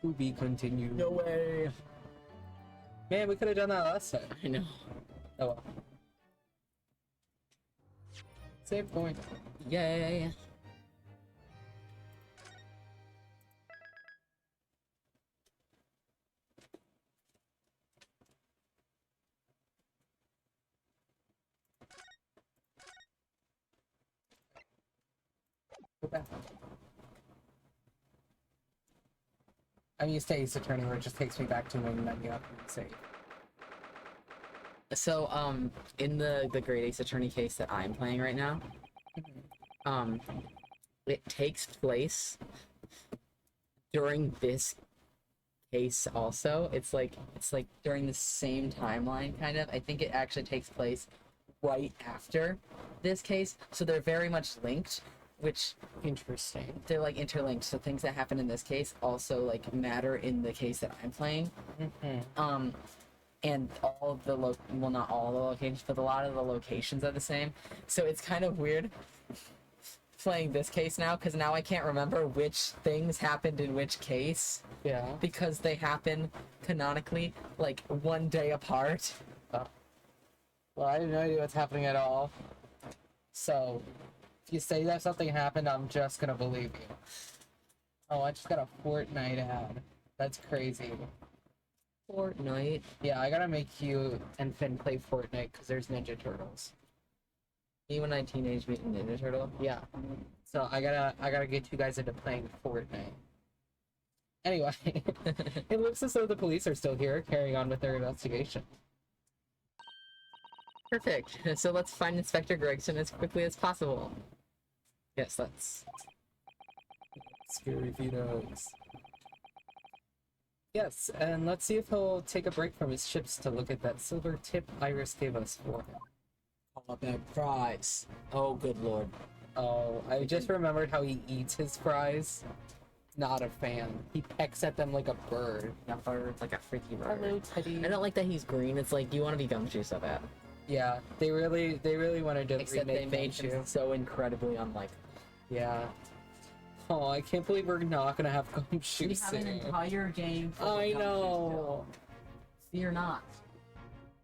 S2: To be continued.
S3: No way.
S2: Man, we could have done that last time.
S3: I know.
S2: Oh well. Save coin.
S3: Yay.
S2: Go back. I'm used to Ace Attorney where it just takes me back to main menu up and save.
S3: So, in the Great Ace Attorney case that I'm playing right now, it takes place during this case also. It's like during the same timeline, kind of. I think it actually takes place right after this case, so they're very much linked. which
S2: Interesting.
S3: they're like interlinked. So things that happen in this case also like matter in the case that I'm playing.
S2: Mm-hmm.
S3: And all of the well, not all the locations, but a lot of the locations are the same. So it's kind of weird playing this case now because now I can't remember which things happened in which case
S2: Yeah.
S3: because they happen canonically like one day apart.
S2: Well, I have no idea what's happening at all. So, if you say that something happened, I'm just gonna believe you. Oh, I just got a Fortnite ad. That's crazy.
S3: Fortnite.
S2: Yeah, I gotta make you and Finn play Fortnite because there's Ninja Turtles.
S3: You and I Teenage Mutant Ninja Turtle.
S2: Yeah. So I gotta get you guys into playing Fortnite. Anyway, it looks as though the police are still here, carrying on with their investigation.
S3: Perfect. So let's find Inspector Gregson as quickly as possible. Yes, let's.
S2: Scary Vito's. Yes, and let's see if he'll take a break from his ships to look at that silver tip Iris gave us for him.
S3: Call back fries. Oh, good lord.
S2: Oh, I just remembered how he eats his fries. Not a fan. He pecks at them like a bird.
S3: A bird, like a freaky bird.
S2: Hello, Teddy.
S3: I don't like that he's green. It's like you want to be Gumshoe so bad.
S2: Yeah, they really wanted to
S3: Except they
S2: remake
S3: made
S2: Gumshoe.
S3: him so incredibly unlike.
S2: Yeah. Oh, I can't believe we're not gonna have Gumshoe
S3: We have an
S2: soon.
S3: entire game. Full
S2: I
S3: of Gumshoe
S2: know.
S3: still. Fear not.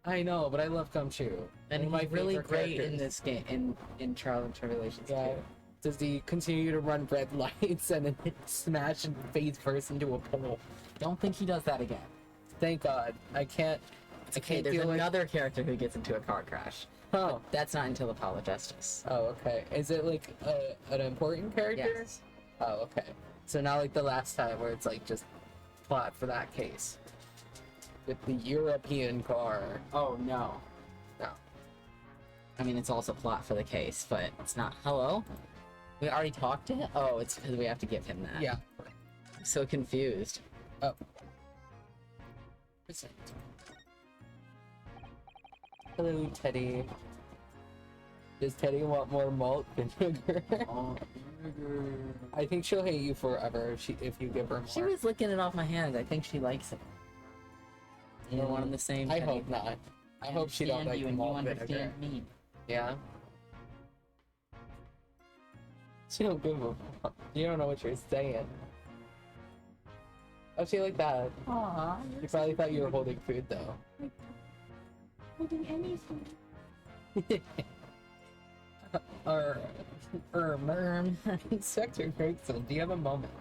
S2: I know, but I love Gumshoe.
S3: And
S2: One of
S3: he's
S2: my
S3: really
S2: favorite
S3: great in
S2: characters.
S3: this game, in Trial and Tribulations
S2: Yeah.
S3: too.
S2: Does he continue to run red lights and then smash and face first into a pole?
S3: Don't think he does that again.
S2: Thank God. I can't. I
S3: Okay,
S2: can't
S3: there's
S2: deal with-
S3: another character who gets into a car crash.
S2: Oh.
S3: That's not until Apollo Justice.
S2: Oh, okay. Is it like an important character?
S3: Yes.
S2: Oh, okay. So not like the last time where it's like just plot for that case. With the European car.
S3: Oh no.
S2: No.
S3: I mean, it's also plot for the case, but it's not. Hello? We already talked to him? Oh, it's because we have to give him that.
S2: Yeah.
S3: I'm so confused.
S2: Oh. Present. Hello, Teddy. Does Teddy want more malt vinegar? I think she'll hate you forever if you give her more.
S3: She was licking it off my hand. I think she likes it. You don't want them the same.
S2: I
S3: Teddy.
S2: hope not. I hope she don't
S3: understand
S2: like
S3: you and you
S2: malt vinegar.
S3: understand me.
S2: Yeah. She don't give a fuck. You don't know what you're saying. Oh, she like that.
S3: Aww.
S2: You probably thought you were holding food though.
S3: holding any food.
S2: Inspector Gregson, do you have a moment?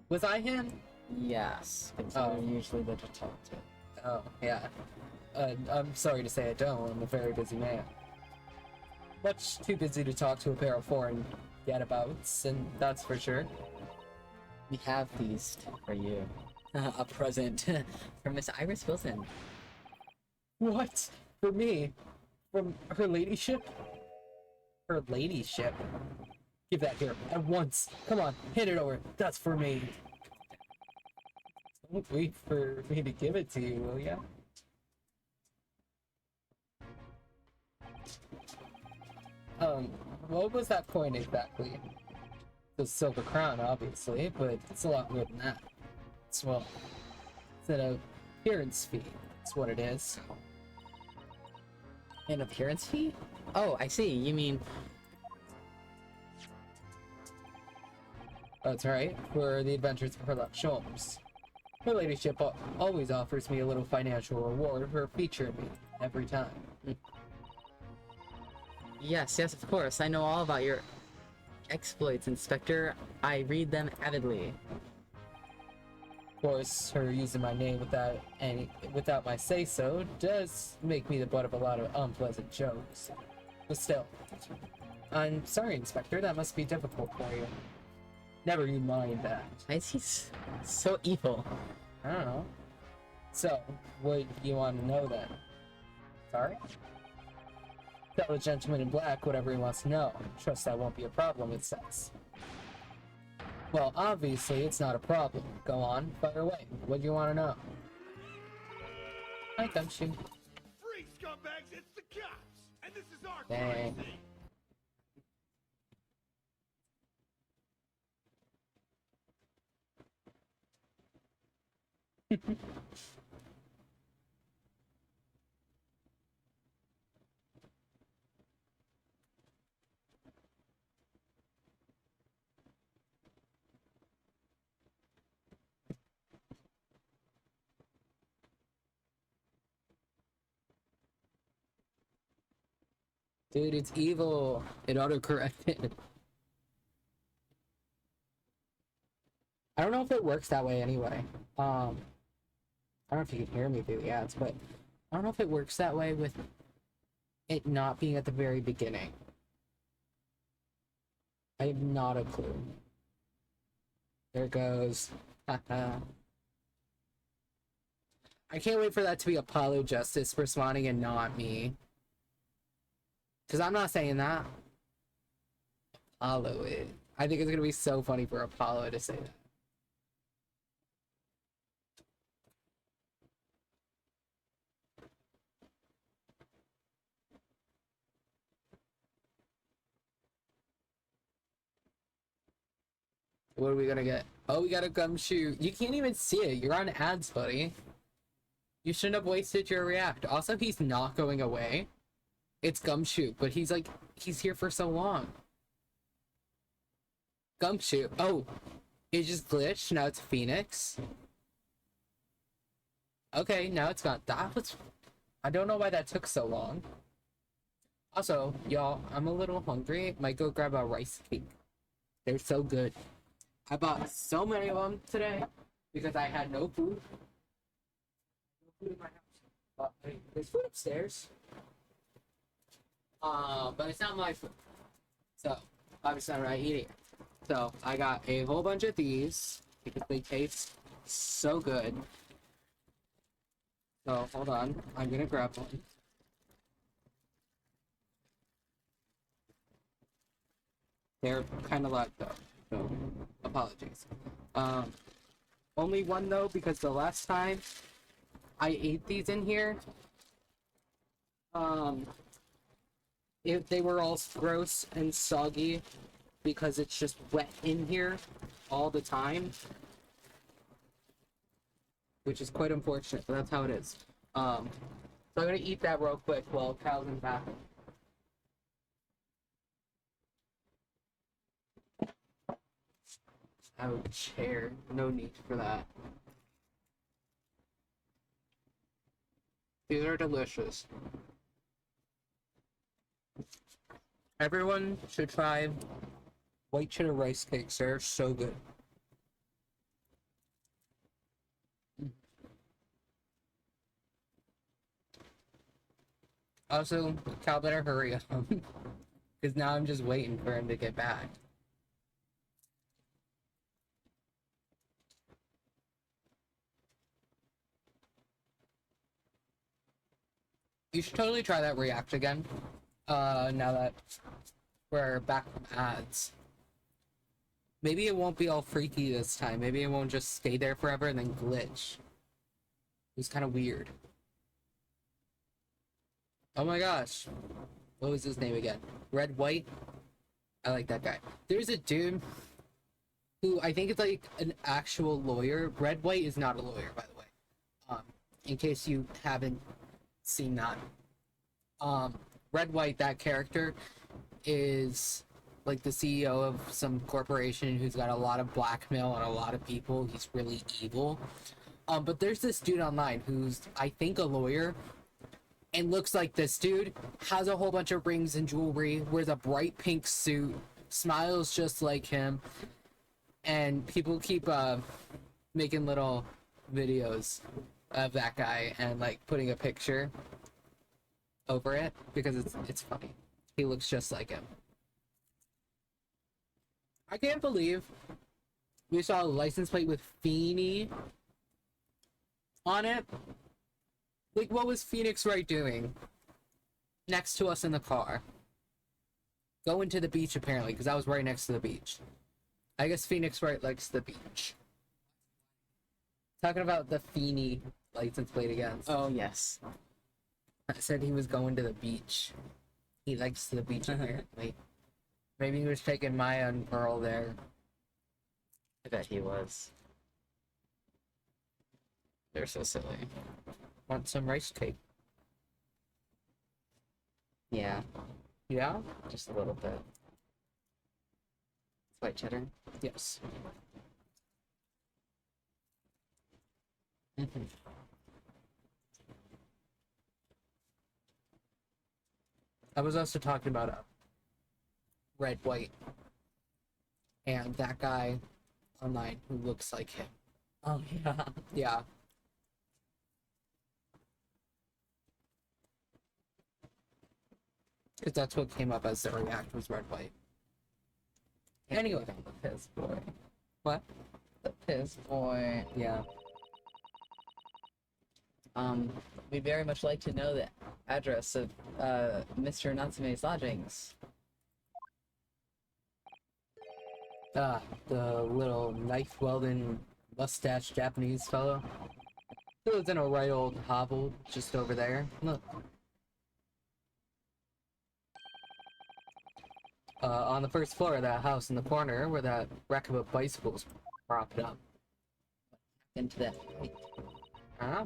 S2: Was I him?
S3: Yes. Because
S2: Oh.
S3: we're usually the to talk to.
S2: Oh, yeah. I'm sorry to say I don't. I'm a very busy man. Much too busy to talk to a pair of foreign gadabouts, and that's for sure.
S3: We have these for you. A present from Miss Iris Wilson.
S2: What? For me? From her ladyship? Her ladyship? Give that here, at once. Come on, hand it over. That's for me. Don't wait for me to give it to you, will ya? What was that coin exactly? The silver crown, obviously, but it's a lot more than that. It's, well, it's an appearance fee. That's what it is.
S3: An appearance fee? Oh, I see. You mean
S2: That's right, for the adventures of her sholmes. Her ladyship always offers me a little financial reward for featuring me every time.
S3: yes, of course. I know all about your exploits, Inspector. I read them avidly.
S2: Of course, her using my name without my say-so does make me the butt of a lot of unpleasant jokes. But still, I'm sorry, Inspector, that must be difficult for you. Never you mind that.
S3: Why is he so evil?
S2: I don't know. So, what you want to know then? Sorry? Tell the gentleman in black whatever he wants to know. Trust that won't be a problem, it says. Well, obviously, it's not a problem. Go on, fire away. What do you want to know? Hi, Gumshoe.
S1: Free scumbags, it's the cops! And this is our
S2: Dang.
S1: crime scene!
S2: Dude, it's evil. It autocorrected. I don't know if it works that way anyway. I don't know if you can hear me through the ads, but I don't know if it works that way with it not being at the very beginning. I have not a clue. There it goes. I can't wait for that to be Apollo Justice responding and not me. Because I'm not saying that. Apollo is. I think it's going to be so funny for Apollo to say that. What are we gonna get? Oh, we got a gumshoe. You can't even see it. You're on ads, buddy. You shouldn't have wasted your react. Also, he's not going away. It's gumshoe, but he's here for so long. Gumshoe. Oh, it just glitched. Now it's Phoenix. Okay, now it's gone. I don't know why that took so long. Also, y'all, I'm a little hungry. Might go grab a rice cake. They're so good. I bought so many of them today because I had no food. No food in my house. There's food upstairs. But it's not my food. So, obviously I'm not eating it. So, I got a whole bunch of these because they taste so good. So, hold on. I'm gonna grab one. They're kind of loud though. So, apologies. Only one though, because the last time I ate these in here, they were all gross and soggy because it's just wet in here all the time, which is quite unfortunate, but that's how it is. So I'm gonna eat that real quick while Calvin's back. Oh, chair. No need for that. These are delicious. Everyone should try white cheddar rice cakes. They're so good. Also, Cal better hurry up. Because now I'm just waiting for him to get back. You should totally try that react again. Now that we're back from ads. Maybe it won't be all freaky this time. Maybe it won't just stay there forever and then glitch. It was kind of weird. Oh my gosh. What was his name again? Red White? I like that guy. There's a dude who I think is like an actual lawyer. Red White is not a lawyer, by the way. In case you haven't seen that. Red White, that character, is like the CEO of some corporation who's got a lot of blackmail on a lot of people. He's really evil. But there's this dude online who's, I think, a lawyer, and looks like this dude, has a whole bunch of rings and jewelry, wears a bright pink suit, smiles just like him, and people keep making little videos of that guy and like putting a picture over it because it's funny. He looks just like him. I can't believe we saw a license plate with Feeny on it. Like, what was Phoenix Wright doing next to us in the car? Going to the beach, apparently, because I was right next to the beach. I guess Phoenix Wright likes the beach. Talking about the Feeny license plate again.
S3: Oh, yes.
S2: I said he was going to the beach. He likes the beach, apparently. Maybe he was taking my unpearl there.
S3: I bet he was. They're so silly.
S2: Want some rice cake?
S3: Yeah,
S2: Yeah?
S3: just a little bit. It's white cheddar.
S2: Yes. I was also talking about a red, white, and that guy online who looks like him.
S3: Oh yeah.
S2: Yeah. Because that's what came up as the react was red, white. Anyway.
S3: The piss boy.
S2: What?
S3: The piss boy.
S2: Yeah.
S3: We very much like to know the address of Mr. Natsume's lodgings.
S2: Ah, the little knife welding mustache Japanese fellow. He lives in a right old hovel just over there. Look. On the first floor of that house in the corner where that wreck of a bicycle's propped up.
S3: Into that.
S2: Ah,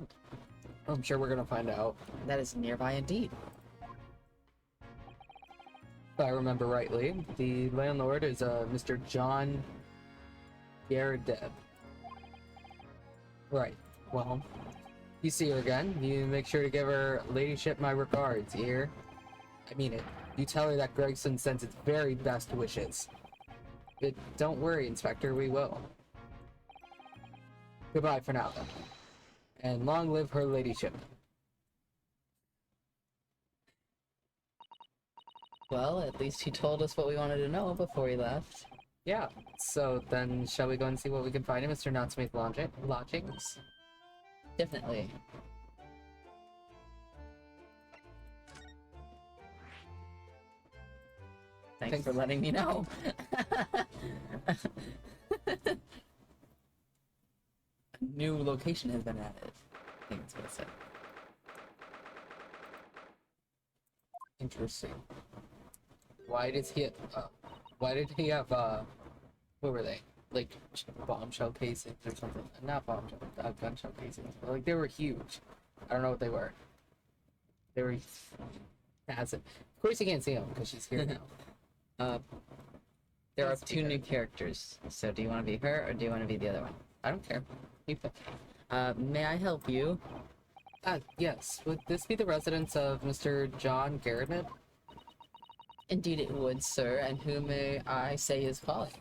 S2: I'm sure we're gonna find out.
S3: That is nearby indeed.
S2: If I remember rightly, the landlord is Mr. John Garrideb. Right. Well, you see her again. You make sure to give her ladyship my regards, you hear? I mean it. You tell her that Gregson sends its very best wishes. Don't worry, Inspector, we will. Goodbye for now, then. And long live her ladyship.
S3: Well, at least he told us what we wanted to know before he left.
S2: Yeah, so then shall we go and see what we can find in Mr. Natsume's lodgings?
S3: Definitely. Thanks for letting me know. A new location has been added. I think that's what it said.
S2: Interesting. Why did he have, what were they? Like, bombshell casings or something? Not bombshell, gunshell casings. But, like, they were huge. I don't know what they were. They were massive. Of course you can't see them, because she's here now.
S3: There are two new characters. So do you want to be her, or do you want to be the other one?
S2: I don't care. You pick.
S3: May I help you?
S2: Yes. Would this be the residence of Mr. John Garrideb?
S3: Indeed it would, sir. And who may I say is calling?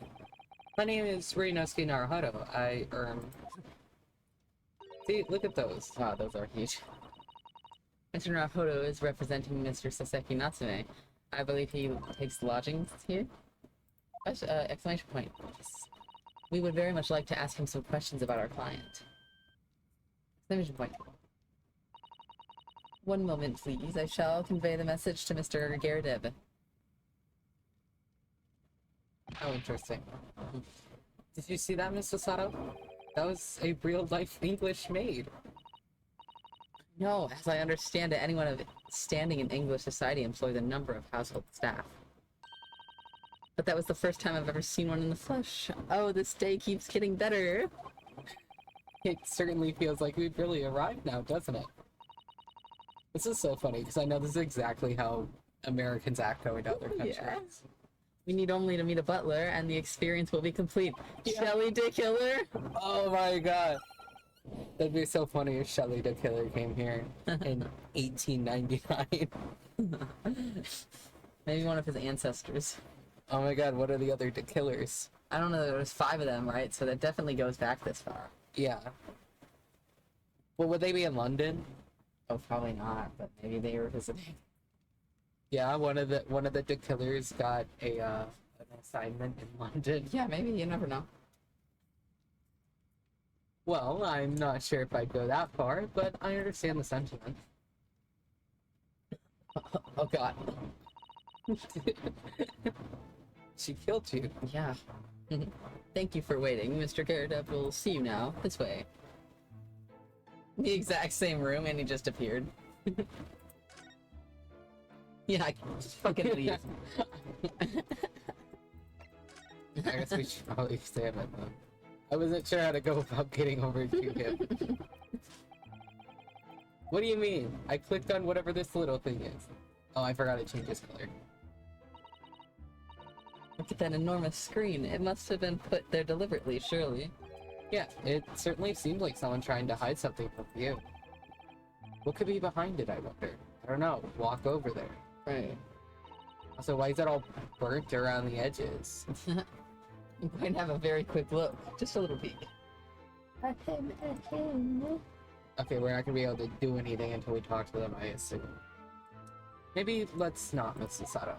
S2: My name is Ryunosuke Naruhodo. See, look at those.
S3: Wow, those are huge. Mr. Naruhodo is representing Mr. Saseki Natsume. I believe he takes lodgings here? Exclamation point. Yes. We would very much like to ask him some questions about our client. Exclamation point. One moment, please. I shall convey the message to Mr. Garrideb.
S2: Oh, interesting. Did you see that, Mr. Sato? That was a real-life English maid.
S3: No, as I understand it, anyone of standing in English society employs a number of household staff. But that was the first time I've ever seen one in the flesh. Oh, this day keeps getting better.
S2: It certainly feels like we've really arrived now, doesn't it? This is so funny, because I know this is exactly how Americans act going to other countries.
S3: Yeah. We need only to meet a butler, and the experience will be complete.
S2: Yeah.
S3: Shelley the Killer?
S2: Oh my god! That'd be so funny if Shelley the Killer came here in 1899.
S3: Maybe one of his ancestors.
S2: Oh my god, what are the other Killers?
S3: I don't know, there was 5 of them, right? So that definitely goes back this far.
S2: Yeah. Well, would they be in London?
S3: Oh, probably not, but maybe they were visiting.
S2: Yeah, one of the Killers got an assignment in London.
S3: Yeah, maybe, you never know.
S2: Well, I'm not sure if I'd go that far, but I understand the sentiment.
S3: Oh god.
S2: She killed you.
S3: Yeah. Thank you for waiting. Mr. Garrideb will see you now. This way. The exact same room, and he just appeared. Yeah, I can just fucking leave.
S2: I guess we should probably examine them. I wasn't sure how to go about getting over to him. What do you mean? I clicked on whatever this little thing is. Oh, I forgot it changes color.
S3: Look at that enormous screen. It must have been put there deliberately, surely.
S2: Yeah, it certainly seems like someone trying to hide something from you. What could be behind it, I wonder? I don't know. Walk over there.
S3: Right.
S2: Also, why is that all burnt around the edges?
S3: I'm going to have a very quick look. Just a little peek.
S2: Okay, we're not gonna be able to do anything until we talk to them, I assume. Maybe let's not, Miss Sato.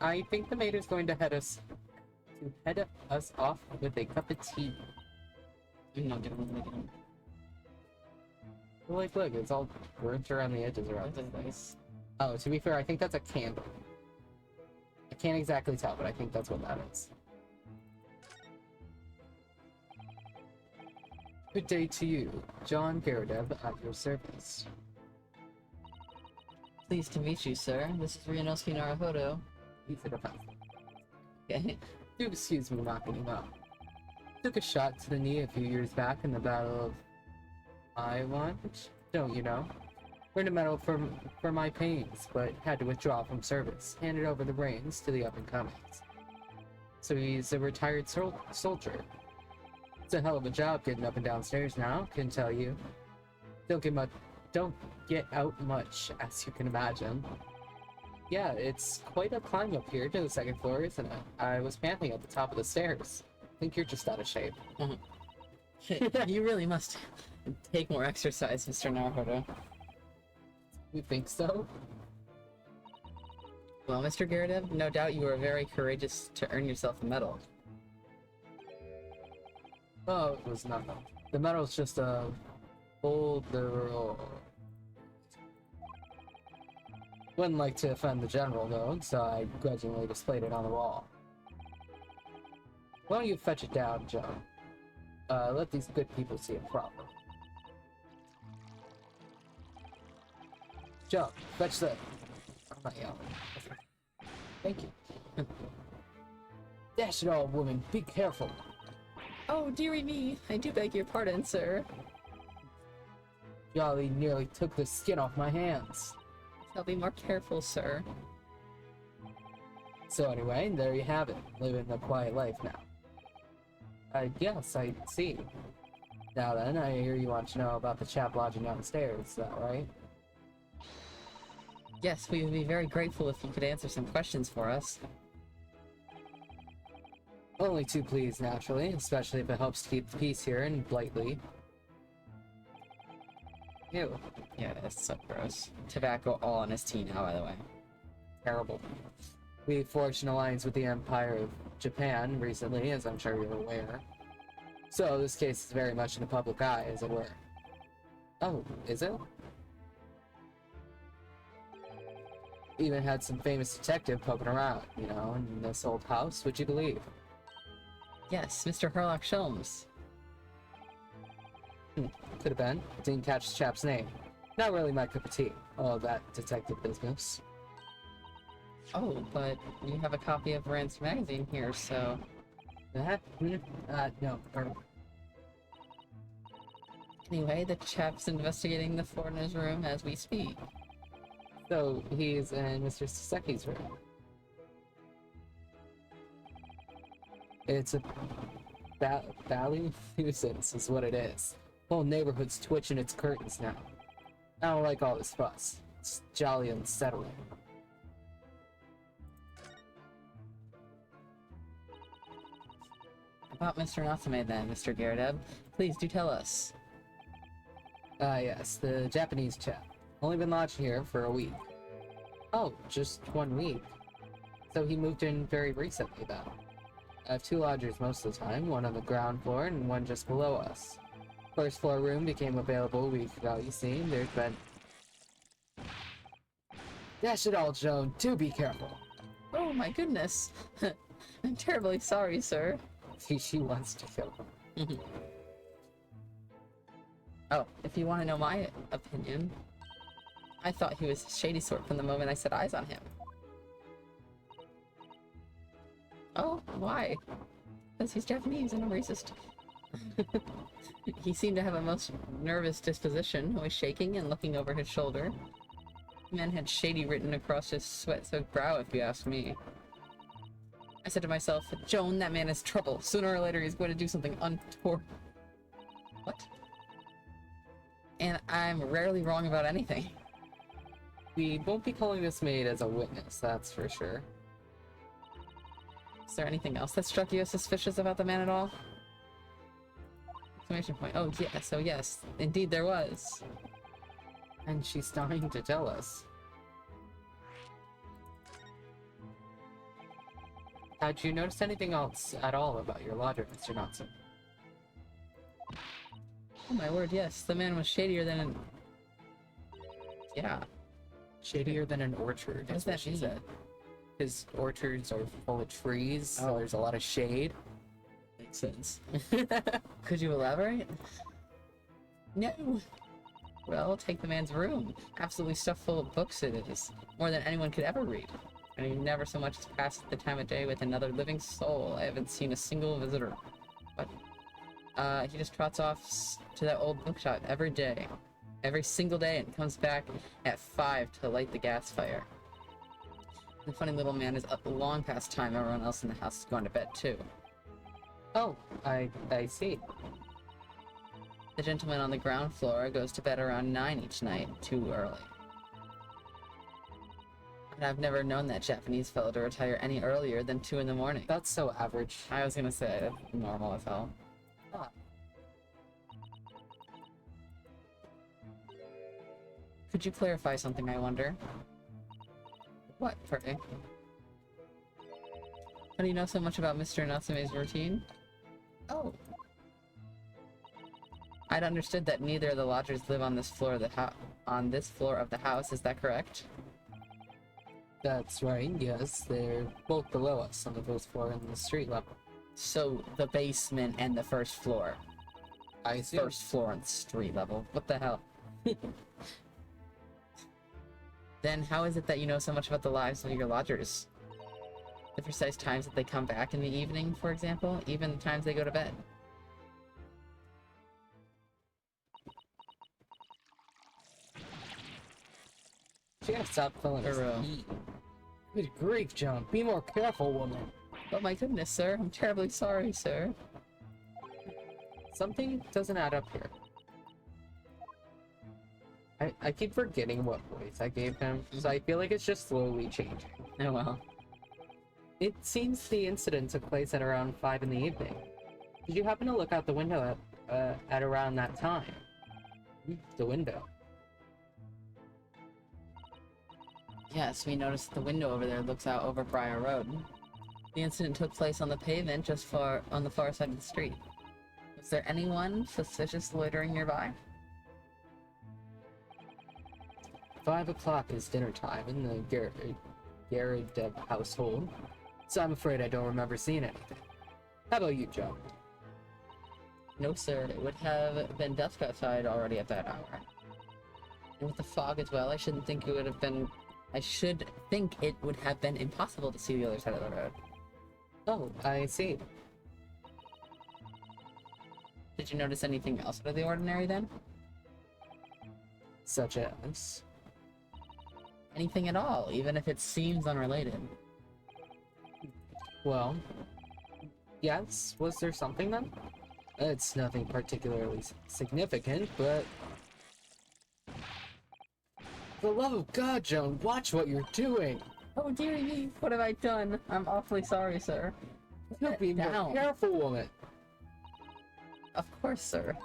S2: I think the maid is going to head us off with a cup of tea.
S3: I'm not gonna look at him.
S2: Well, like, look, it's all burnt around the edges around this place. Oh, to be fair, I think that's a candle. I can't exactly tell, but I think that's what that is. Good day to you, John Garadev at your service.
S3: Pleased to meet you, sir. This is Ryunosuke Naruhodo.
S2: He's a defense.
S3: Okay.
S2: Do excuse me knocking him out. Took a shot to the knee a few years back in the Battle of Iwan, don't you know? Earned a medal for my pains, but had to withdraw from service. Handed over the reins to the up-and-comings. So he's a retired soldier. It's a hell of a job getting up and downstairs now, can tell you. Don't get out much, as you can imagine. Yeah, it's quite a climb up here to the second floor, isn't it? I was panting at the top of the stairs. I think you're just out of shape.
S3: You really must take more exercise, Mr. Naruhodo.
S2: You think so?
S3: Well, Mr. Garadev, no doubt you were very courageous to earn yourself a medal.
S2: Oh, it was not. The medal's just a boulder. Wouldn't like to offend the general, though, so I grudgingly displayed it on the wall. Why don't you fetch it down, Joe? Let these good people see it proper. Joe, fetch the... I'm not yelling. Thank you. Dash it all, woman. Be careful.
S3: Oh, dearie me. I do beg your pardon, sir.
S2: Jolly nearly took the skin off my hands.
S3: I'll be more careful, sir.
S2: So anyway, there you have it. Living a quiet life now. Yes, I see. Now then, I hear you want to know about the chap lodging downstairs, is that right?
S3: Yes, we would be very grateful if you could answer some questions for us.
S2: Only too pleased, naturally, especially if it helps to keep the peace here in Blightly. Ew.
S3: Yeah, that's so gross. Tobacco all on his tea now, by the way. Terrible.
S2: We forged an alliance with the Empire of Japan recently, as I'm sure you're aware. So this case is very much in the public eye, as it were. Oh, is it? Even had some famous detective poking around, you know, in this old house, would you believe?
S3: Yes, Mr. Herlock Sholmes.
S2: Could have been. Didn't catch the chap's name. Not really my cup of tea, all that detective business.
S3: Oh, but you have a copy of Rand's magazine here, so...
S2: No, pardon.
S3: Anyway, the chap's investigating the foreigner's room as we speak.
S2: So, he's in Mr. Saseki's room. It's a valley nuisance is what it is. Whole neighborhood's twitching its curtains now. I don't like all this fuss. It's jolly unsettling.
S3: About Mr. Natsume then, Mr. Garadev. Please do tell us.
S2: Yes, the Japanese chap. Only been lodged here for a week. Oh, just 1 week. So he moved in very recently, though. I have 2 lodgers most of the time, one on the ground floor and one just below us. First floor room became available a week ago, you see. There's been... Dash it all, Joan. Do be careful.
S3: Oh my goodness. I'm terribly sorry, sir.
S2: She wants to kill him.
S3: Oh, if you want to know my opinion, I thought he was a shady sort from the moment I set eyes on him. Oh, why? Because he's Japanese and I'm racist. He seemed to have a most nervous disposition, always shaking and looking over his shoulder. The man had shady written across his sweat-soaked brow, if you ask me. I said to myself, Joan, that man is trouble. Sooner or later he's going to do something untoward. What? And I'm rarely wrong about anything.
S2: We won't be calling this maid as a witness, that's for sure.
S3: Is there anything else that struck you as suspicious about the man at all? Exclamation point. Oh, yeah, so yes, indeed there was.
S2: And she's dying to tell us. Had you noticed anything else at all about your lodger, Mr. Natsu?
S3: Oh my word, yes. The man was shadier than an... Yeah.
S2: Shadier than an orchard,
S3: What does
S2: is what
S3: that
S2: she
S3: mean?
S2: said. His orchards are full of trees, so
S3: Oh.
S2: there's a lot of shade.
S3: Makes sense. Could you elaborate? No. Well, take the man's room. Absolutely stuffed full of books it is. More than anyone could ever read. And he never so much as passed the time of day with another living soul. I haven't seen a single visitor. But, he just trots off to that old bookshop every day. Every single day, and comes back at 5 to light the gas fire. The funny little man is up long past time. Everyone else in the house is going to bed, too.
S2: Oh, I see.
S3: The gentleman on the ground floor goes to bed around 9 each night, too early. And I've never known that Japanese fellow to retire any earlier than 2 in the morning.
S2: That's so average.
S3: I was gonna say, that's normal as hell.
S2: Ah.
S3: Could you clarify something, I wonder? What, pray? How do you know so much about Mr. Natsume's routine? Oh. I'd understood that neither of the lodgers live on this floor of the house, is that correct?
S2: That's right, yes. They're both below us on the first floor and the street level.
S3: So, the basement and the first floor.
S2: I see.
S3: First floor and street level. What the hell? Then how is it that you know so much about the lives of your lodgers? The precise times that they come back in the evening, for example, even the times they go to bed.
S2: She gotta stop filling his
S3: Hero.
S2: heat. Good grief, Joan. Be more careful, woman.
S3: Oh my goodness, sir. I'm terribly sorry, sir.
S2: Something doesn't add up here. I keep forgetting what voice I gave him, so I feel like it's just slowly changing.
S3: Oh well.
S2: It seems the incident took place at around 5 in the evening. Did you happen to look out the window at around that time? The window.
S3: Yes, we noticed the window over there looks out over Briar Road. The incident took place on the pavement just on the far side of the street. Was there anyone suspicious loitering nearby?
S2: 5 o'clock is dinner time in the Garrett household, so I'm afraid I don't remember seeing anything. How about you, Joe?
S3: No, sir. It would have been dusk outside already at that hour. And with the fog as well, I should think it would have been impossible to see the other side of the road.
S2: Oh, I see.
S3: Did you notice anything else out of the ordinary then?
S2: Such as?
S3: Anything at all, even if it seems unrelated.
S2: Well, yes, was there something then? It's nothing particularly significant, but... For the love of God, Joan, watch what you're doing!
S3: Oh dearie me, what have I done? I'm awfully sorry, sir.
S2: You'll be more
S3: down.
S2: careful, woman!
S3: Of course, sir.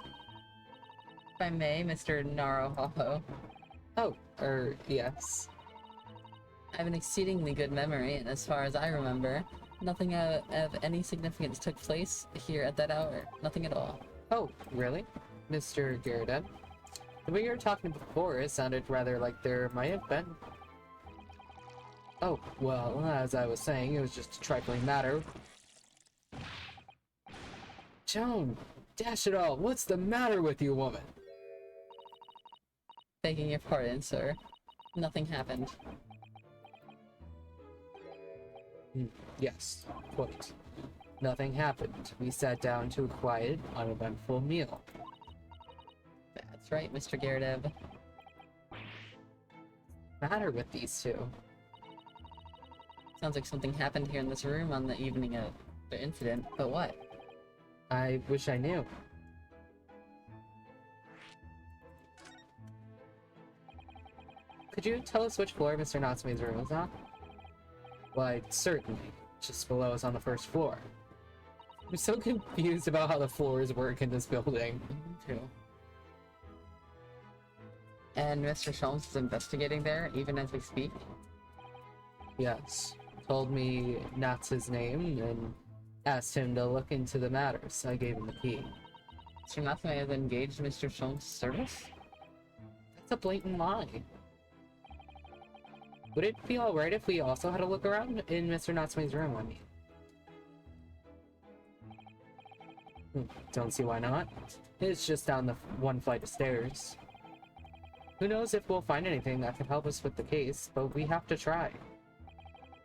S3: If I may, Mr. Naruhoho.
S2: Oh, yes.
S3: I have an exceedingly good memory, and as far as I remember, nothing of any significance took place here at that hour. Nothing at all.
S2: Oh, really? Mr. Garrett? The way you were talking before, it sounded rather like there might have been. Oh, well, as I was saying, it was just a trifling matter. Joan, dash it all, what's the matter with you, woman?
S3: Begging your pardon, sir. Nothing happened.
S2: Yes, quite. Nothing happened. We sat down to a quiet, uneventful meal.
S3: That's right, Mr. Gyaradev.
S2: Matter with these two?
S3: Sounds like something happened here in this room on the evening of the incident, but what?
S2: I wish I knew. Could you tell us which floor Mr. Natsume's room is on? Why, certainly. Just below us on the first floor. I'm so confused about how the floors work in this building.
S3: Me too. And Mr. Sholmes is investigating there, even as we speak?
S2: Yes. Told me Nat's his name and asked him to look into the matters. I gave him the key.
S3: Mr. Natsume has engaged Mr. Sholmes' service?
S2: That's a blatant lie. Would it be alright if we also had a look around in Mr. Natsume's room, I mean? Don't see why not. It's just down the one flight of stairs. Who knows if we'll find anything that could help us with the case, but we have to try.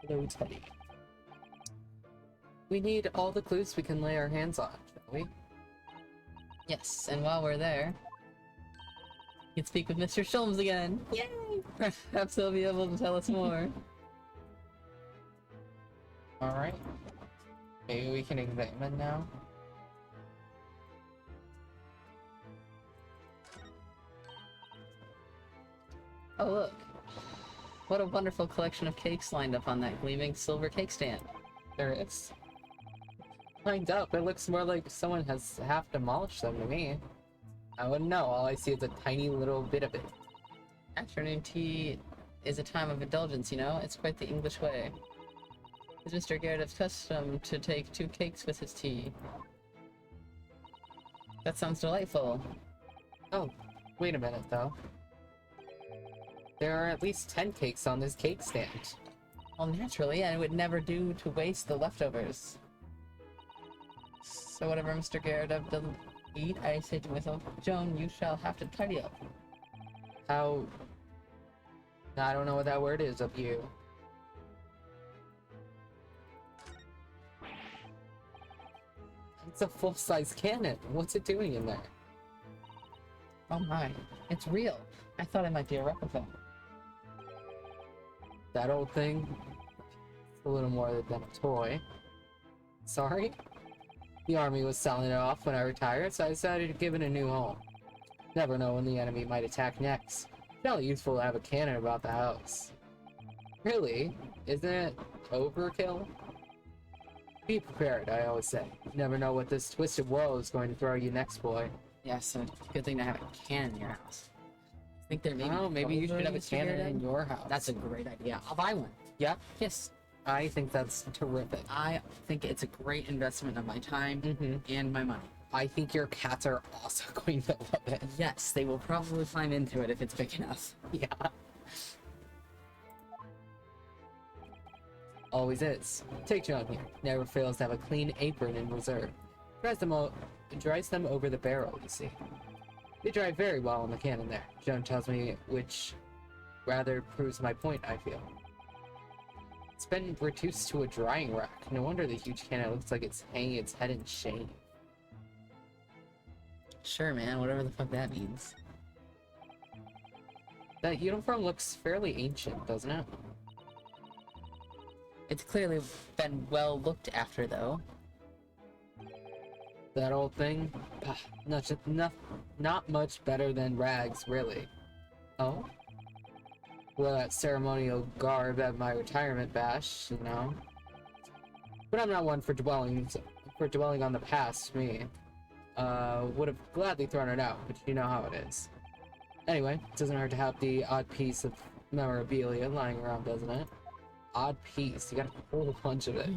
S2: Hello, Teddy. We need all the clues we can lay our hands on, shall we?
S3: Yes, and while we're there, you can speak with Mr. Sholmes again. Yay! Perhaps he'll be able to tell us more.
S2: Alright. Maybe we can examine now.
S3: Oh, look. What a wonderful collection of cakes lined up on that gleaming silver cake stand.
S2: There is. Lined up, it looks more like someone has half demolished them to me. I wouldn't know, all I see is a tiny little bit of it.
S3: Afternoon tea is a time of indulgence, you know? It's quite the English way. It's Mr. Gyaradove's custom to take 2 cakes with his tea. That sounds delightful.
S2: Oh, wait a minute though. There are at least 10 cakes on this cake stand.
S3: Well, naturally, and it would never do to waste the leftovers. So whatever Mr. Gyaradev doesn't eat, I say to myself, Joan, you shall have to tidy up.
S2: How... I don't know what that word is of you. It's a full-size cannon. What's it doing in there?
S3: Oh my, it's real. I thought it might be a replica.
S2: That old thing? It's a little more than a toy. Sorry? The army was selling it off when I retired, so I decided to give it a new home. Never know when the enemy might attack next. Fairly useful to have a cannon about the house. Really? Isn't it overkill? Be prepared, I always say. You never know what this twisted world is going to throw you next, boy.
S3: Yes, it's a good thing to have a cannon in your house. I think there may be.
S2: Oh, maybe you should have a
S3: Mr.
S2: cannon in
S3: Gyaradev.
S2: your house.
S3: That's a great idea. I'll buy one.
S2: Yeah?
S3: Yes,
S2: I think that's terrific.
S3: I think it's a great investment of my time and my money.
S2: I think your cats are also going to love it.
S3: Yes, they will probably climb into it if it's big enough.
S2: Yeah. Always is. Take John here. Never fails to have a clean apron in reserve. Dries them over the barrel, you see. They dry very well on the cannon there. Joan tells me, which rather proves my point, I feel. It's been reduced to a drying rack. No wonder the huge cannon looks like it's hanging its head in shame.
S3: Sure, man, whatever the fuck that means.
S2: That uniform looks fairly ancient, doesn't it?
S3: It's clearly been well looked after, though.
S2: That old thing? Not much better than rags, really. Oh? Well, that ceremonial garb at my retirement bash, you know. But I'm not one for dwelling on the past, me. Would have gladly thrown it out, but you know how it is. Anyway, it doesn't hurt to have the odd piece of memorabilia lying around, doesn't it? Odd piece, you got a whole bunch of it.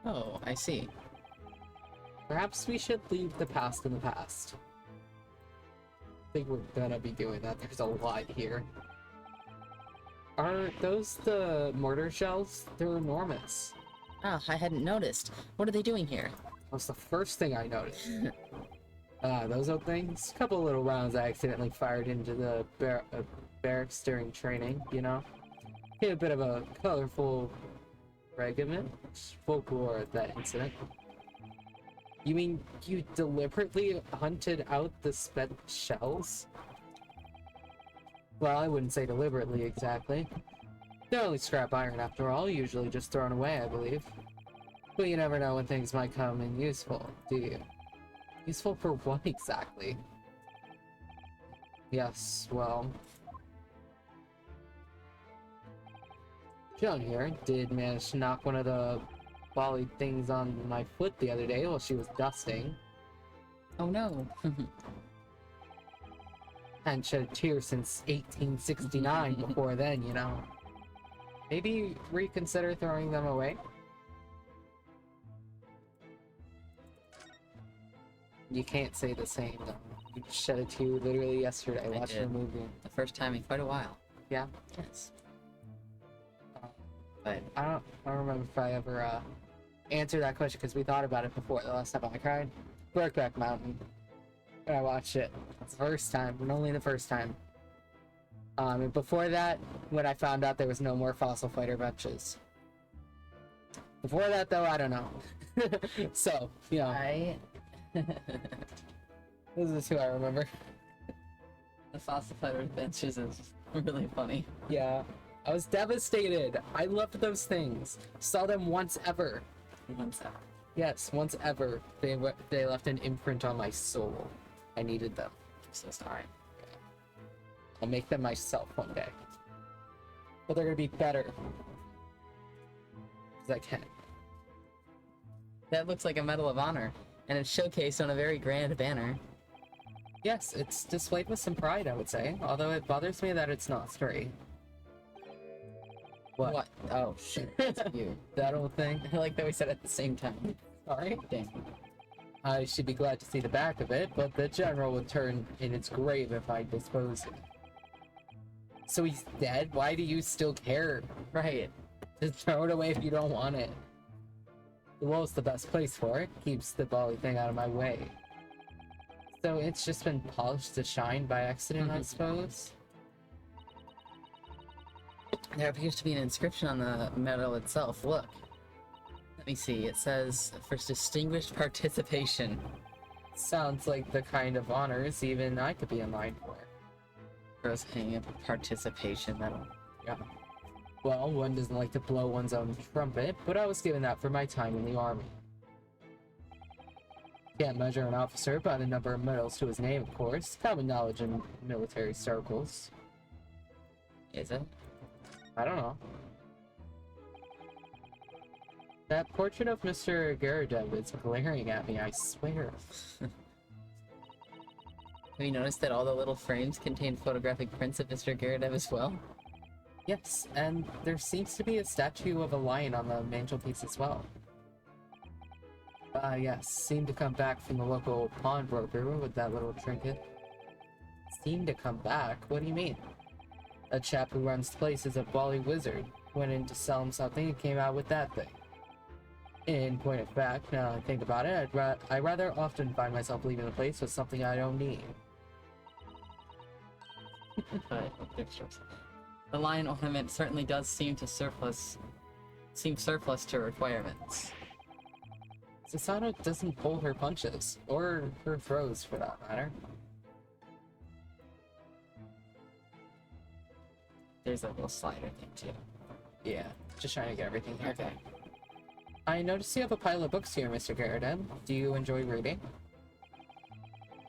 S3: Oh, I see.
S2: Perhaps we should leave the past in the past. I think we're gonna be doing that. There's a lot here. Are those the mortar shells? They're enormous.
S3: Ah, I hadn't noticed. What are they doing here?
S2: That was the first thing I noticed. Those old things? A couple little rounds I accidentally fired into the barracks during training, you know? Hit a bit of a colorful regiment folklore of that incident. You mean you deliberately hunted out the spent shells? Well, I wouldn't say deliberately exactly. They're only scrap iron after all, usually just thrown away, I believe. But you never know when things might come in useful, do you? Useful for what exactly? Yes, well... Joan here did manage to knock one of the volley things on my foot the other day while she was dusting.
S3: Oh no.
S2: Hadn't shed a tear since 1869 before then, you know. Maybe reconsider throwing them away? You can't say the same, though. You shed a tear literally yesterday watching a movie.
S3: The first time in quite a while.
S2: Yeah?
S3: Yes. But
S2: I don't remember if I ever answered that question because we thought about it before. The last time I cried, Brokeback Mountain. When I watched it, the first time, and only the first time. And before that, when I found out there was no more Fossil Fighter matches. Before that, though, I don't know. So, you know, this is who I remember.
S3: the Fossil Fighter Adventures is really funny.
S2: Yeah, I was devastated. I loved those things. Saw them once ever.
S3: Once ever.
S2: Yes, once ever. They left an imprint on my soul. I needed them.
S3: I'm so sorry.
S2: I'll make them myself one day. But they're gonna be better. Because I can.
S3: That looks like a Medal of Honor, and it's showcased on a very grand banner.
S2: Yes, it's displayed with some pride, I would say. Although it bothers me that it's not straight. What?
S3: Oh, shit. That's you.
S2: That old thing?
S3: I like that we said it at the same time.
S2: Sorry?
S3: Dang.
S2: I should be glad to see the back of it, but the general would turn in its grave if I disposed it. So he's dead? Why do you still care?
S3: Right.
S2: Just throw it away if you don't want it. The wall's the best place for it. Keeps the bally thing out of my way. So it's just been polished to shine by accident, I suppose?
S3: There appears to be an inscription on the medal itself. Look. Let me see. It says, for distinguished participation.
S2: Sounds like the kind of honors even I could be in line for.
S3: Gross hanging up a participation medal.
S2: Yeah. Well, one doesn't like to blow one's own trumpet, but I was given that for my time in the army. Can't measure an officer by the number of medals to his name, of course. Common knowledge in military circles.
S3: Is it?
S2: I don't know. That portrait of Mr. Garadev is glaring at me, I swear.
S3: Have you noticed that all the little frames contain photographic prints of Mr. Garadev as well?
S2: Yes, and there seems to be a statue of a lion on the mantelpiece as well. Yes, seemed to come back from the local pawnbroker with that little trinket. Seemed to come back? What do you mean? A chap who runs the place is a bally wizard. Went in to sell him something and came out with that thing. In point of fact, now I think about it, I rather often find myself leaving the place with something I don't need.
S3: But the lion ornament certainly does seem surplus to requirements.
S2: Susanoo doesn't pull her punches, or her throws for that matter.
S3: There's a little slider thing too.
S2: Yeah, just trying to get everything here.
S3: Okay.
S2: I noticed you have a pile of books here, Mr. Garrett. Do you enjoy reading?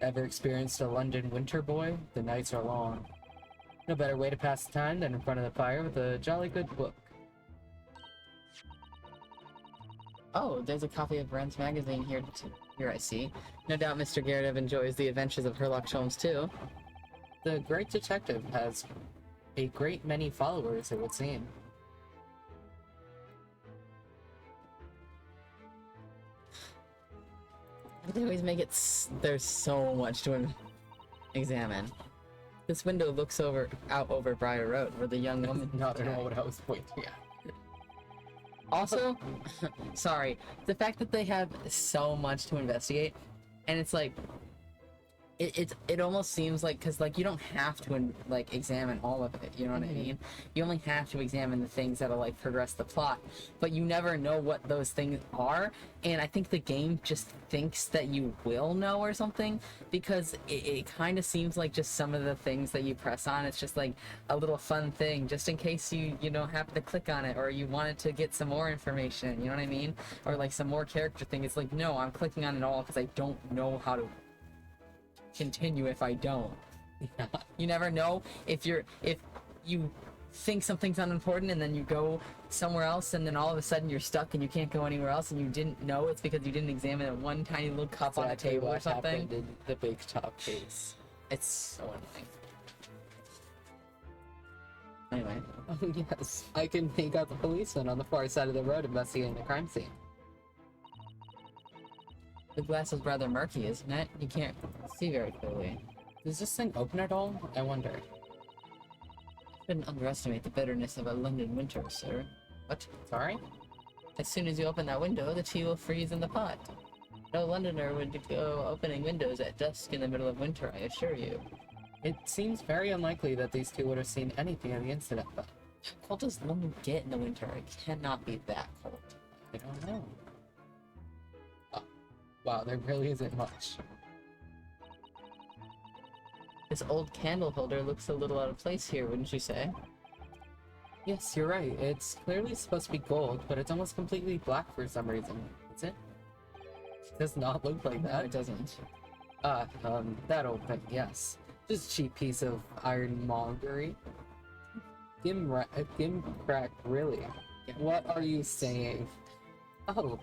S2: Ever experienced a London winter, boy? The nights are long. No better way to pass the time than in front of the fire with a jolly good book.
S3: Oh, there's a copy of Ren's magazine here I see. No doubt Mr. Garadev enjoys the adventures of Sherlock Holmes too.
S2: The great detective has a great many followers, it would seem.
S3: They always make it there's so much to examine. This window looks out over Briar Road, where the young woman.
S2: Not at all what I was pointing at.
S3: Also, sorry, the fact that they have so much to investigate, and it's like, it almost seems like, because like you don't have to like examine all of it, you know what I mean? You only have to examine the things that'll like progress the plot, but you never know what those things are. And I think the game just thinks that you will know or something, because it kind of seems like just some of the things that you press on, it's just like a little fun thing just in case you don't happen to click on it, or you wanted to get some more information, you know what I mean? Or like some more character thing. It's like, no, I'm clicking on it all because I don't know how to continue if I don't. You never know if you think something's unimportant and then you go somewhere else and then all of a sudden you're stuck and you can't go anywhere else and you didn't know it's because you didn't examine that one tiny little cup on a table or something.
S2: In the big top case.
S3: It's so annoying. Anyway,
S2: Oh yes, I can make out the policeman on the far side of the road investigating the crime scene.
S3: the glass is rather murky, isn't it? You can't see very clearly.
S2: Does this thing open at all? I wonder.
S3: Shouldn't underestimate the bitterness of a London winter, sir. What?
S2: Sorry?
S3: As soon as you open that window, the tea will freeze in the pot. No Londoner would go opening windows at dusk in the middle of winter, I assure you.
S2: It seems very unlikely that these two would have seen anything of the incident, but
S3: How cold does London get in the winter? It cannot be that cold.
S2: I don't know. Oh, wow, there really isn't much.
S3: This old candle holder looks a little out of place here, wouldn't you say?
S2: Yes, you're right. It's clearly supposed to be gold, but it's almost completely black for some reason. Is it? It does not look like
S3: No,
S2: that.
S3: it doesn't.
S2: That old thing, yes. Just a cheap piece of ironmongery. Gimcrack, really? What are you saying? Oh,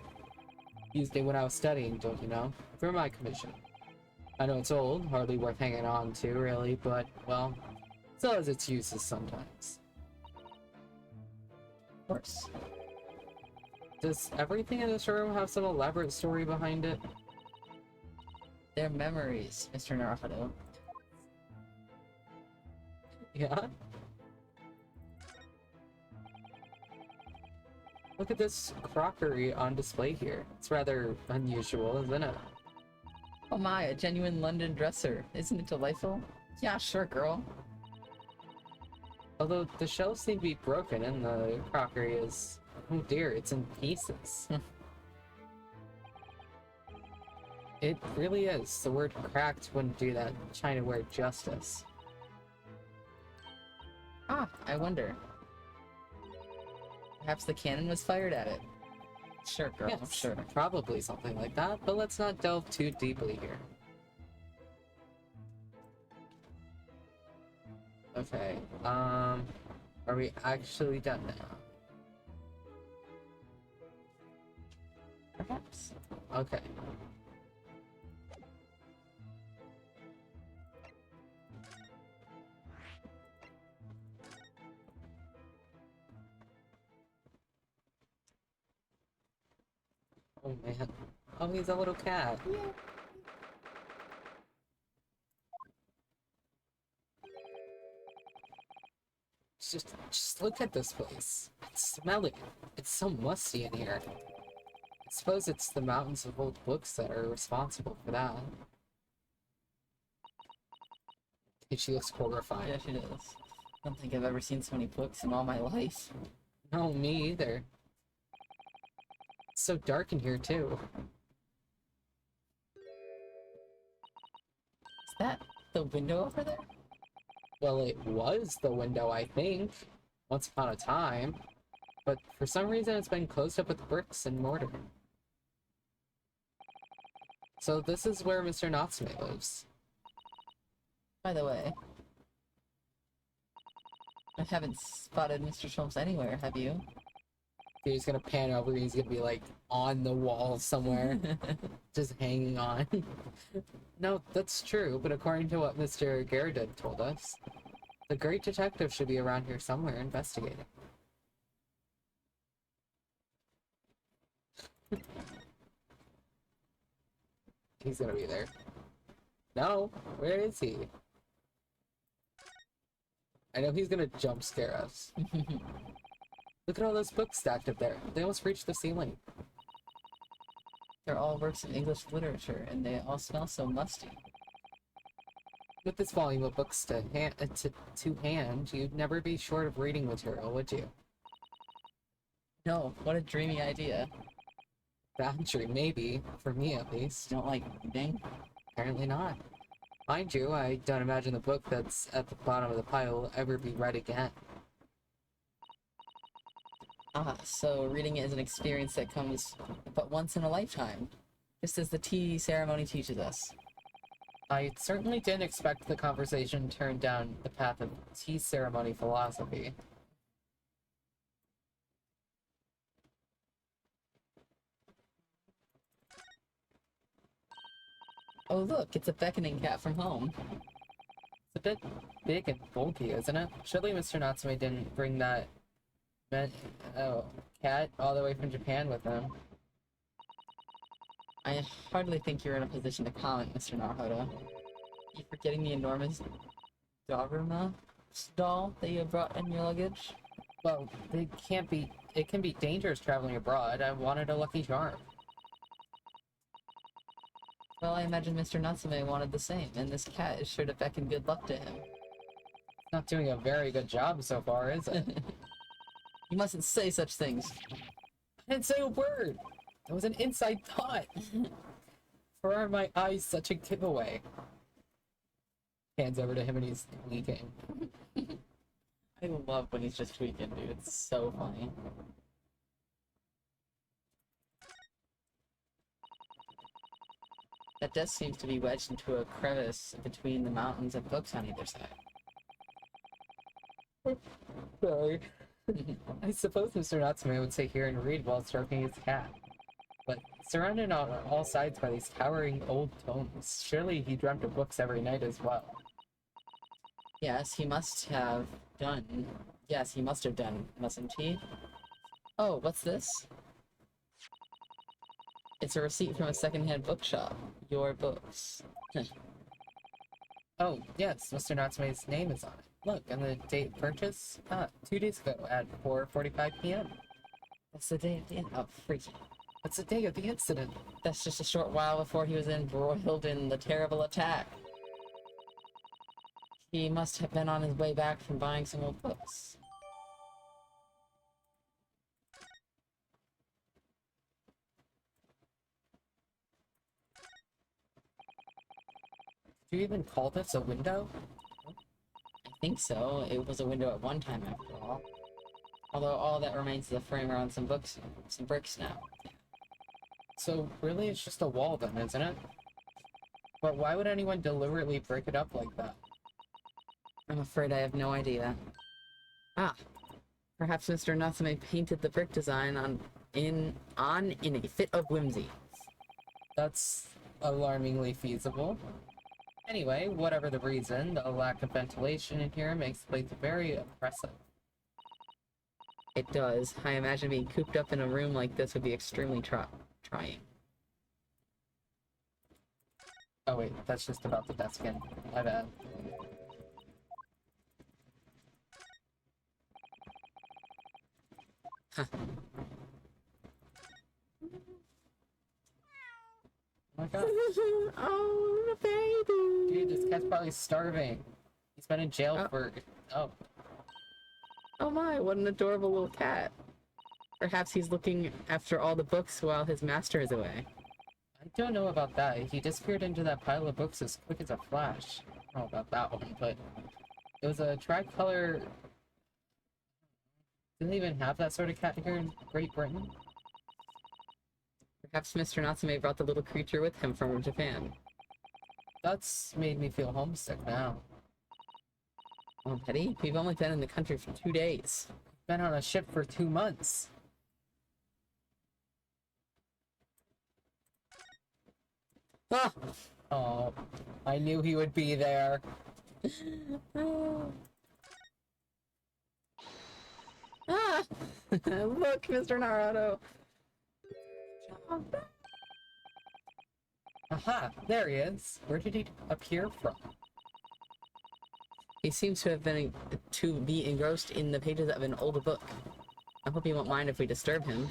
S2: used it when I was studying, don't you know? For my commission. I know it's old, hardly worth hanging on to, really, but, well, so has its uses sometimes.
S3: Of course.
S2: Does everything in this room have some elaborate story behind it?
S3: They're memories, Mr. Naruto.
S2: Yeah? Look at this crockery on display here. It's rather unusual, isn't it?
S3: Oh my, a genuine London dresser. Isn't it delightful? Yeah, sure, girl.
S2: Although the shelves seem to be broken and the crockery is... Oh dear, it's in pieces. It really is. The word cracked wouldn't do that Chinaware justice.
S3: Ah, I wonder. Perhaps the cannon was fired at it. Sure, girl,
S2: Yes,
S3: sure.
S2: probably something like that, but let's not delve too deeply here. Okay, are we actually done now?
S3: Perhaps.
S2: Okay. Oh man. Oh, he's a little cat. Just look at this place. Smell it. It's so musty in here. I suppose it's the mountains of old books that are responsible for that. And she looks horrified.
S3: Yeah, she does. I don't think I've ever seen so many books in all my life.
S2: No, me either. It's so dark in here too.
S3: Is that the window over there?
S2: Well, it was the window, I think, once upon a time. But for some reason, it's been closed up with bricks and mortar. So this is where Mr. Natsume lives.
S3: By the way, I haven't spotted Mr. Sholmes anywhere, have you?
S2: He's gonna pan over, he's gonna be like on the wall somewhere, just hanging on. No, that's true, but according to what Mr. Garrett told us, the great detective should be around here somewhere investigating. He's gonna be there. No, where is he? I know he's gonna jump scare us. Look at all those books stacked up there. They almost reached the ceiling.
S3: They're all works of English literature, and they all smell so musty.
S2: With this volume of books to hand, you'd never be short of reading material, would you?
S3: No, what a dreamy idea.
S2: Boundary, maybe. For me, at least.
S3: You don't like reading?
S2: Apparently not. Mind you, I don't imagine the book that's at the bottom of the pile will ever be read again.
S3: Ah, so reading is an experience that comes but once in a lifetime, just as the tea ceremony teaches us.
S2: I certainly didn't expect the conversation turned down the path of tea ceremony philosophy.
S3: Oh look, it's a beckoning cat from home.
S2: It's a bit big and bulky, isn't it? Surely Mr. Natsume didn't bring that cat all the way from Japan with him.
S3: I hardly think you're in a position to comment, Mr. Naruhodo. You forgetting the enormous Daruma doll that you brought in your luggage?
S2: Well, it can be dangerous traveling abroad. I wanted a lucky charm.
S3: Well, I imagine Mr. Natsume wanted the same, and this cat is sure to beckon good luck to him.
S2: Not doing a very good job so far, is it?
S3: You mustn't say such things.
S2: I didn't say a word! It was an inside thought! For are my eyes such a giveaway? Hands over to him and he's tweaking.
S3: I love when he's just tweaking, dude. It's so funny. That desk seems to be wedged into a crevice between the mountains of books on either side.
S2: Sorry. I suppose Mr. Natsume would sit here and read while stroking his cat. But surrounded on all sides by these towering old tomes, surely he dreamt of books every night as well.
S3: Yes, he must have done. Yes, he must have done, mustn't he? Oh, what's this? It's a receipt from a second-hand bookshop. Your books.
S2: Oh, yes, Mr. Natsume's name is on it. Look, and the date of purchase? 2 days ago at 4:45 p.m.
S3: That's the day of the oh, freaky.
S2: That's the day of the incident.
S3: That's just a short while before he was embroiled in the terrible attack. He must have been on his way back from buying some old books.
S2: Do you even call this a window?
S3: I think so. It was a window at one time, after all. Although all that remains is a frame around some books, some bricks now.
S2: So really it's just a wall then, isn't it? But why would anyone deliberately break it up like that?
S3: I'm afraid I have no idea. Ah, perhaps Mr. Natsume painted the brick design in a fit of whimsy.
S2: That's alarmingly feasible. Anyway, whatever the reason, the lack of ventilation in here makes the place very oppressive.
S3: It does. I imagine being cooped up in a room like this would be extremely trying.
S2: Oh wait, that's just about the desk in. My bad.
S3: Huh.
S2: Oh my god.
S3: Oh, baby!
S2: Dude, this cat's probably starving. He's been in jail for... Oh.
S3: Oh my, what an adorable little cat. Perhaps he's looking after all the books while his master is away.
S2: I don't know about that. He disappeared into that pile of books as quick as a flash. I don't know about that one, but... It was a tricolor... Didn't even have that sort of cat here in Great Britain?
S3: Perhaps Mr. Natsume brought the little creature with him from Japan.
S2: That's made me feel homesick now.
S3: Oh, Petty, we've only been in the country for 2 days.
S2: Been on a ship for 2 months.
S3: Ah!
S2: Oh, I knew he would be there.
S3: Ah! Look, Mr. Naruto!
S2: Aha, there he is. Where did he appear from?
S3: He seems to have been to be engrossed in the pages of an old book. I hope he won't mind if we disturb him.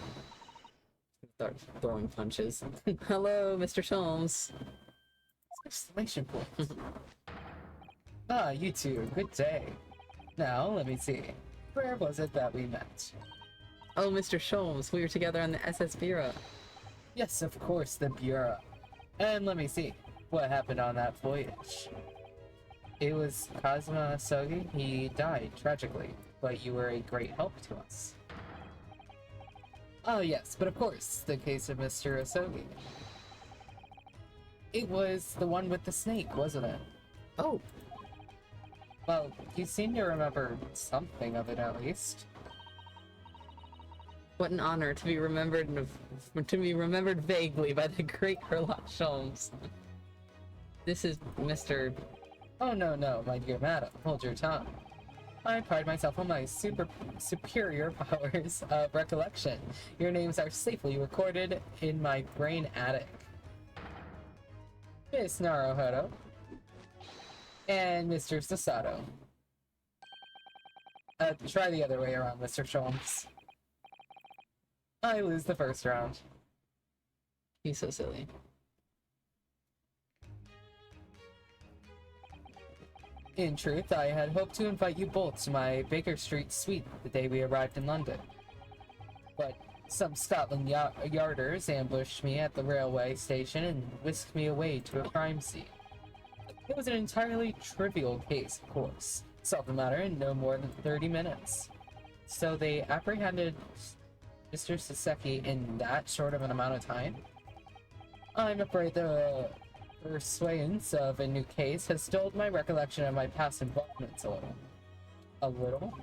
S3: Start throwing punches. Hello, Mr. Sholmes.
S2: Exclamation point. Ah, you two, good day. Now, let me see. Where was it that we met?
S3: Oh, Mr. Sholmes, we were together on the SS Vera.
S2: Yes, of course, the Bureau. And let me see. What happened on that voyage? It was Kazuma Sogi. He died tragically, but you were a great help to us. Oh yes, but of course, the case of Mr. Asogi. It was the one with the snake, wasn't it?
S3: Oh,
S2: Well, you seem to remember something of it at least.
S3: what an honor to be remembered vaguely by the great Herlock Sholmes. This is Mr.
S2: Oh no, my dear madam, hold your tongue. I pride myself on my superior powers of recollection. Your names are safely recorded in my brain attic. Miss Naruhodo. And Mr. Sasato. Try the other way around, Mr. Sholmes. I lose the first round.
S3: He's so silly.
S2: In truth, I had hoped to invite you both to my Baker Street suite the day we arrived in London. But some Scotland Yarders ambushed me at the railway station and whisked me away to a crime scene. It was an entirely trivial case, of course. Solved the matter in no more than 30 minutes. So they apprehended Mr. Saseki in that short of an amount of time? I'm afraid the pursuance of a new case has dulled my recollection of my past involvements a little. A little?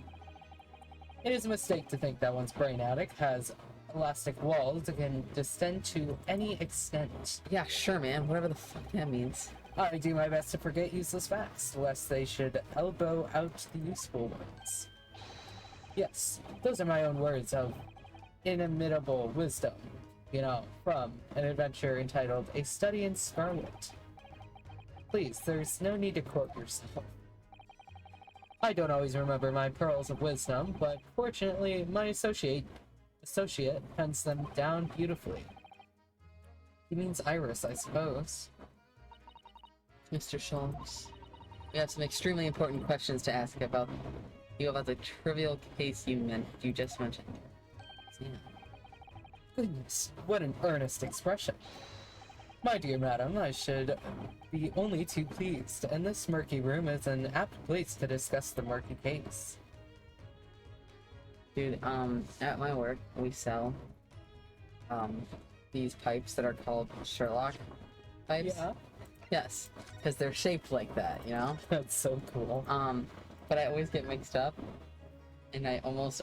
S2: It is a mistake to think that one's brain attic has elastic walls that can distend to any extent.
S3: Yeah, sure, man. Whatever the fuck that means.
S2: I do my best to forget useless facts, lest they should elbow out the useful ones. Yes, those are my own words of inimitable wisdom, you know, from an adventure entitled A Study in Scarlet. Please, there's no need to quote yourself. I don't always remember my pearls of wisdom, but fortunately, my associate pens them down beautifully. He means Iris, I suppose.
S3: Mr. Sholmes, we have some extremely important questions to ask about the trivial case you just mentioned. Yeah.
S2: Goodness, what an earnest expression. My dear madam, I should be only too pleased, and this murky room is an apt place to discuss the murky case.
S3: Dude, at my work, we sell, these pipes that are called Sherlock pipes.
S2: Yeah,
S3: Yes, because they're shaped like that, you know?
S2: that's so cool.
S3: But I always get mixed up, and I almost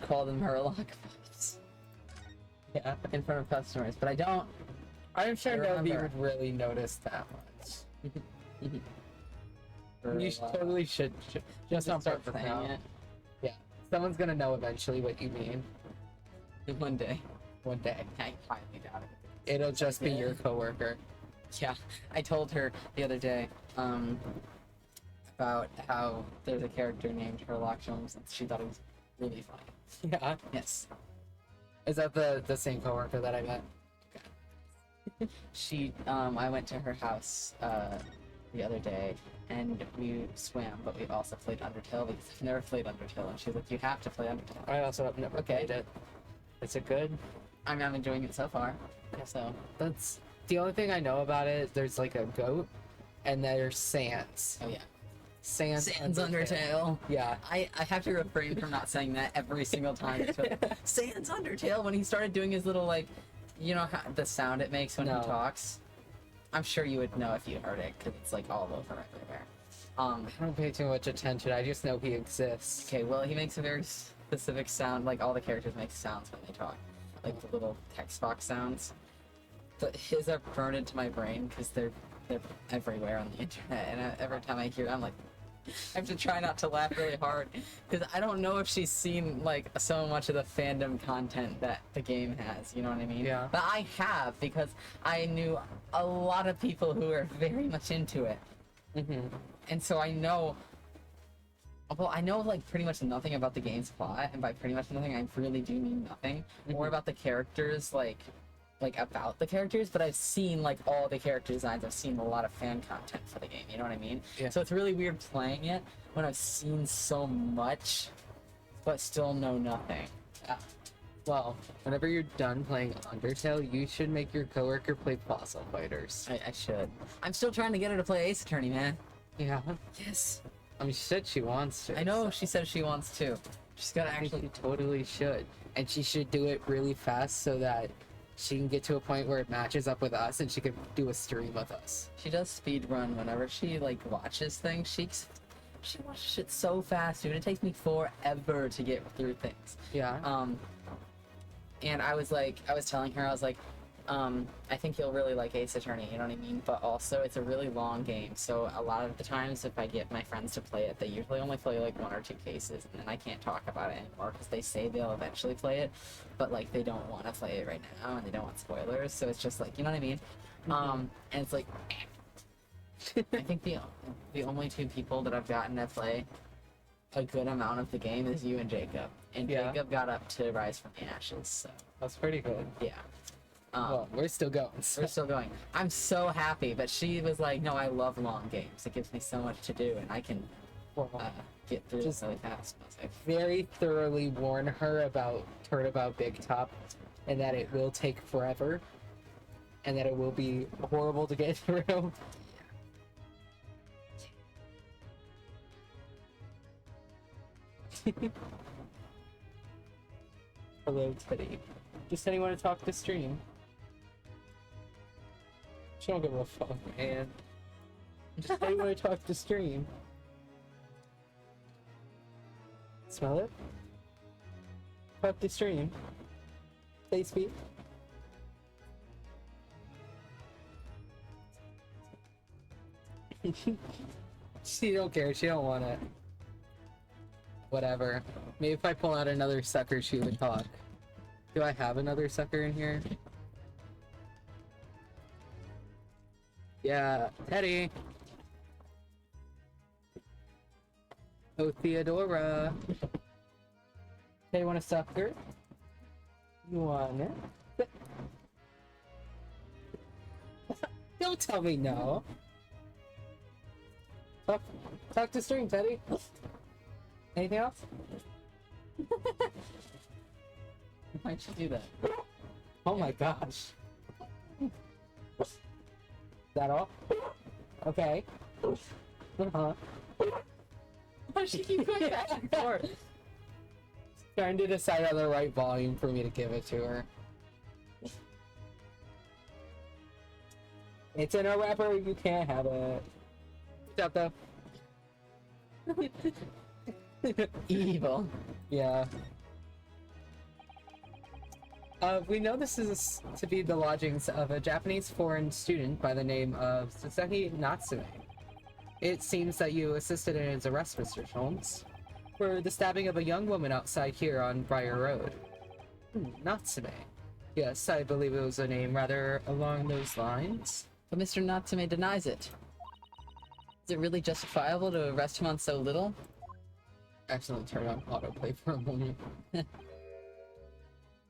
S3: call them Herlock pipes
S2: Yeah,
S3: in front of customers, but I don't.
S2: I'm sure
S3: I
S2: nobody
S3: remember.
S2: would really notice that much. You
S3: Herlock.
S2: totally should just on
S3: start
S2: purpose
S3: saying
S2: now. Yeah, someone's gonna know eventually what you mean
S3: it one day.
S2: one day.
S3: I highly doubt it.
S2: It'll just be your coworker.
S3: Yeah, I told her the other day, about how there's a character named Herlock Sholmes, and she thought it was really funny.
S2: Yeah,
S3: Yes.
S2: is that the same coworker that I met?
S3: I went to her house, the other day, and we swam, but we also played Undertale, because I've never played Undertale, and she was like, you have to play Undertale.
S2: I also have never
S3: Okay.
S2: played it. Is it good?
S3: I mean, I'm enjoying it so far, so.
S2: That's the only thing I know about it. There's like a goat, and there's Sans.
S3: Oh yeah.
S2: Sans
S3: Undertale.
S2: Yeah.
S3: I have to refrain from not saying that every single time. Sans Undertale, when he started doing his little, like, you know how the sound it makes when
S2: No.
S3: he talks? I'm sure you would know if you heard it, because it's like all over everywhere.
S2: I don't pay too much attention. I just know he exists.
S3: Okay, well, he makes a very specific sound, like all the characters make sounds when they talk. Like the little text box sounds. But his are burned into my brain, because they're everywhere on the internet, and every time I hear it, I'm like, I have to try not to laugh really hard, because I don't know if she's seen, like, so much of the fandom content that the game has, you know what I mean?
S2: Yeah.
S3: But I have, because I knew a lot of people who are very much into it.
S2: Mm-hmm.
S3: And so I know, well, I know, like, pretty much nothing about the game's plot, and by pretty much nothing, I really do mean nothing. Or
S2: Mhm.
S3: about the characters, like like about the characters, but I've seen like all the character designs. I've seen a lot of fan content for the game. You know what I mean?
S2: Yeah.
S3: So it's really weird playing it when I've seen so much, but still know nothing.
S2: Well, whenever you're done playing Undertale, you should make your coworker play Fossil Fighters.
S3: I should. I'm still trying to get her to play Ace Attorney, man.
S2: Yeah.
S3: Yes.
S2: I mean, she said she wants to.
S3: I know
S2: so
S3: she says she wants to. She's gotta
S2: I think
S3: actually.
S2: she totally should. And she should do it really fast so that she can get to a point where it matches up with us and she can do a stream with us.
S3: She does speed run whenever she like watches things. She watches it so fast, dude. It takes me forever to get through things.
S2: Yeah.
S3: And I was telling her, I was like, I think you'll really like Ace Attorney, you know what I mean? But also, it's a really long game, so a lot of the times if I get my friends to play it, they usually only play like 1 or 2 cases, and then I can't talk about it anymore because they say they'll eventually play it, but like they don't want to play it right now, and they don't want spoilers, so it's just like, you know what I mean? And it's like, I think the only 2 people that I've gotten to play a good amount of the game is you and Jacob. And
S2: Yeah.
S3: Jacob got up to Rise from the Ashes, so
S2: That's pretty good.
S3: yeah.
S2: Well, we're still going. So.
S3: We're still going. I'm so happy, but she was like, no, I love long games. It gives me so much to do, and I can get through
S2: Just-
S3: it really fast. I was like,
S2: Very thoroughly warn her about Turnabout Big Top and that it will take forever and that it will be horrible to get through. Hello, Teddy. Just anyone to talk to stream. She don't give a fuck, man. Just anyone to talk to stream. Smell it? Talk to stream. Say speak. She don't care. She don't want it. Whatever. Maybe if I pull out another sucker, she would talk. Do I have another sucker in here? Yeah, Teddy. Oh, Theodora. Hey, want a sucker? You want it? Don't tell me no. Talk to stream, Teddy. Anything else?
S3: why'd she do that?
S2: Oh my gosh. Is that all? Okay. Uh-huh.
S3: Why does she keep going back and forth?
S2: Trying to decide on the right volume for me to give it to her. It's in a wrapper, you can't have it. Good job, though.
S3: Evil.
S2: Yeah. We know this is to be the lodgings of a Japanese foreign student by the name of Sasaki Natsume. It seems that you assisted in his arrest, Mr. Sholmes, for the stabbing of a young woman outside here on Briar Road. Natsume. Yes, I believe it was a name rather along those lines.
S3: But Mr. Natsume denies it. Is it really justifiable to arrest him on so little?
S2: Accidentally turn on autoplay for a moment.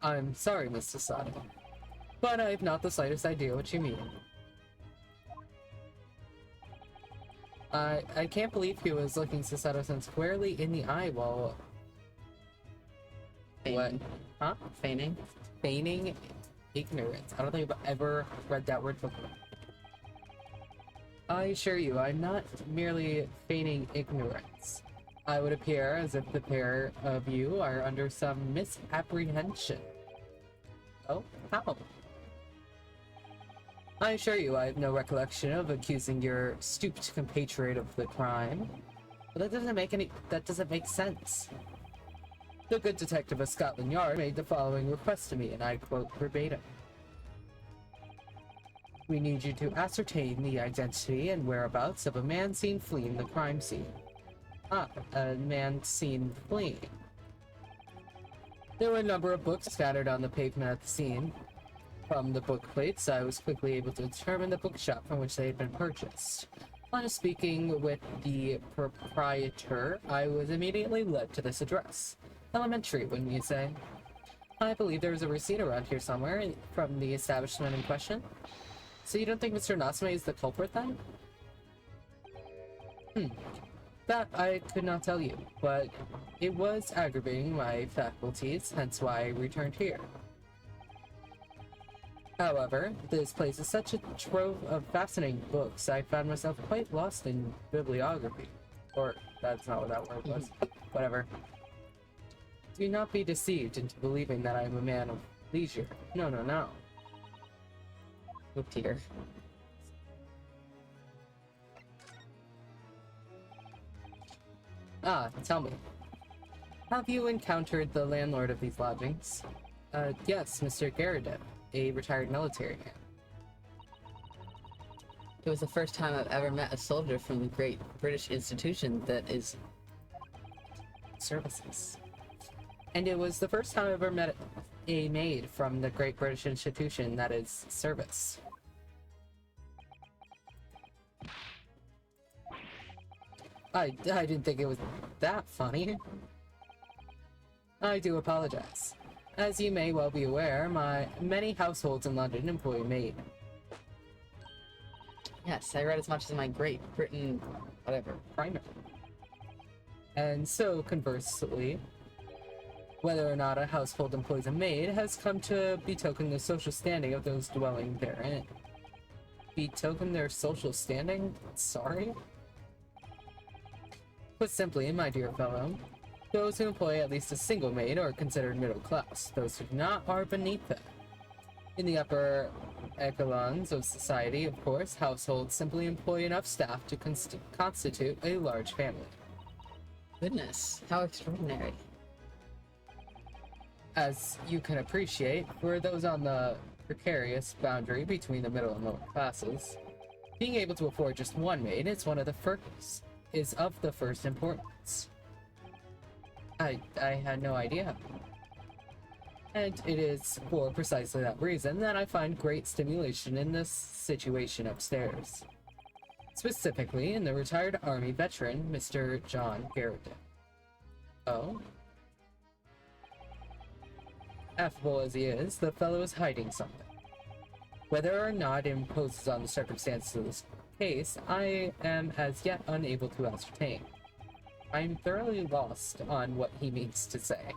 S2: I'm sorry, Mr. Sato, but I have not the slightest idea what you mean. I can't believe he was looking Sasato-san squarely in the eye while... What?
S3: Feigning.
S2: Huh?
S3: Feigning?
S2: Feigning ignorance. I don't think I've ever read that word before. I assure you, I'm not merely feigning ignorance. I would appear as if the pair of you are under some misapprehension. Oh, how? I assure you, I have no recollection of accusing your stooped compatriot of the crime. But that doesn't make sense. The good detective of Scotland Yard made the following request to me, and I quote verbatim. We need you to ascertain the identity and whereabouts of a man seen fleeing the crime scene. Ah, a man seen fleeing. There were a number of books scattered on the pavement at the scene. From the book plates, I was quickly able to determine the bookshop from which they had been purchased. On speaking with the proprietor, I was immediately led to this address. Elementary, wouldn't you say? I believe there was a receipt around here somewhere from the establishment in question. So you don't think Mr. Natsume is the culprit then? That I could not tell you, but it was aggravating my faculties, hence why I returned here. However, this place is such a trove of fascinating books, I found myself quite lost in bibliography. Or, that's not what that word was. Whatever. Do not be deceived into believing that I am a man of leisure. No, no, no.
S3: Oh dear.
S2: Ah, tell me. Have you encountered the landlord of these lodgings? Yes, Mr. Garridev, a retired military man.
S3: It was the first time I've ever met a soldier from the great British institution that is
S2: Services. And it was the first time I ever met a maid from the great British institution that is service. I didn't think it was that funny. I do apologize. As you may well be aware, many households in London employ a maid.
S3: Yes, I read as much as my Great Britain whatever
S2: Primer. And so, conversely, whether or not a household employs a maid has come to betoken the social standing of those dwelling therein. Betoken their social standing? Sorry? Put simply, my dear fellow, those who employ at least a single maid are considered middle class. Those who do not are beneath that. In the upper echelons of society, of course, households simply employ enough staff to constitute a large family.
S3: Goodness, how extraordinary.
S2: As you can appreciate, for those on the precarious boundary between the middle and lower classes, being able to afford just one maid is of the first importance. I had no idea. And it is for precisely that reason that I find great stimulation in this situation upstairs. Specifically in the retired army veteran, Mr. John Garrigan. Oh? Affable as he is, the fellow is hiding something. Whether or not it imposes on the circumstances of this case, I am as yet unable to ascertain. I am thoroughly lost on what he means to say.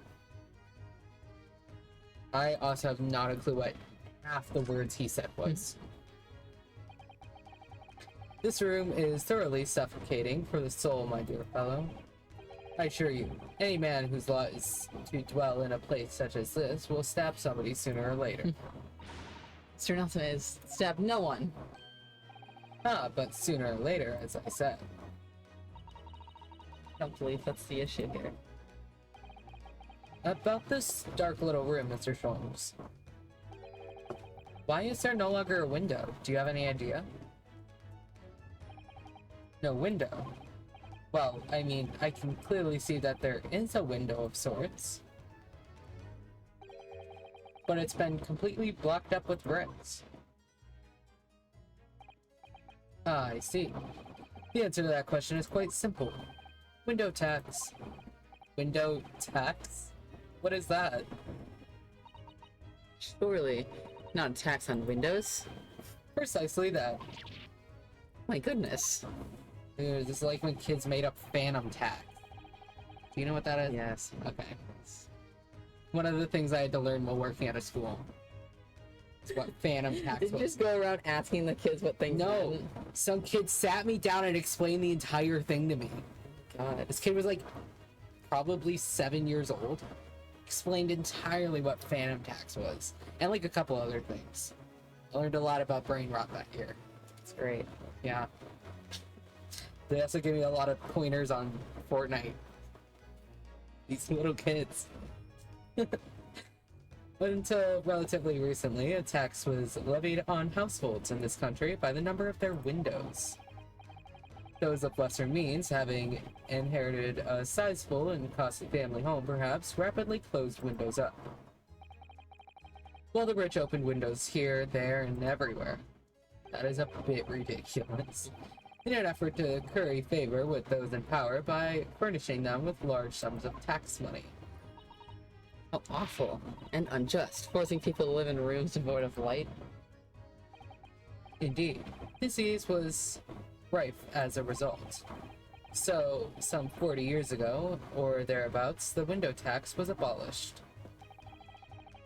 S2: I also have not a clue what half the words he said was. This room is thoroughly suffocating for the soul, my dear fellow. I assure you, any man whose lot is to dwell in a place such as this will stab somebody sooner or later.
S3: Mr. Nelson is stab no one.
S2: Ah, but sooner or later, as I said.
S3: I don't believe that's the issue here.
S2: About this dark little room, Mr. Sholmes. Why is there no longer a window? Do you have any idea? No window? Well, I mean, I can clearly see that there is a window of sorts. But it's been completely blocked up with bricks. Ah, I see. The answer to that question is quite simple. Window tax. Window tax? What is that?
S3: Surely not a tax on windows?
S2: Precisely that.
S3: My goodness.
S2: This is like when kids made up phantom tax. Do you know what that is?
S3: Yes.
S2: Okay. One of the things I had to learn while working at a school. It's what phantom tax
S3: Did you
S2: was.
S3: just go around asking the kids what things
S2: No.
S3: meant?
S2: Some kid sat me down and explained the entire thing to me.
S3: God.
S2: This kid was like probably 7 years old. Explained entirely what phantom tax was. And like a couple other things. I learned a lot about brain rot that year.
S3: It's great.
S2: Yeah. They also gave me a lot of pointers on Fortnite. These little kids. But until relatively recently, a tax was levied on households in this country by the number of their windows. Those of lesser means, having inherited a sizable and costly family home perhaps, rapidly closed windows up. While the rich opened windows here, there, and everywhere. That is a bit ridiculous. In an effort to curry favor with those in power by furnishing them with large sums of tax money.
S3: How awful and unjust, forcing people to live in rooms devoid of light.
S2: Indeed, disease was rife as a result. So, some 40 years ago, or thereabouts, the window tax was abolished.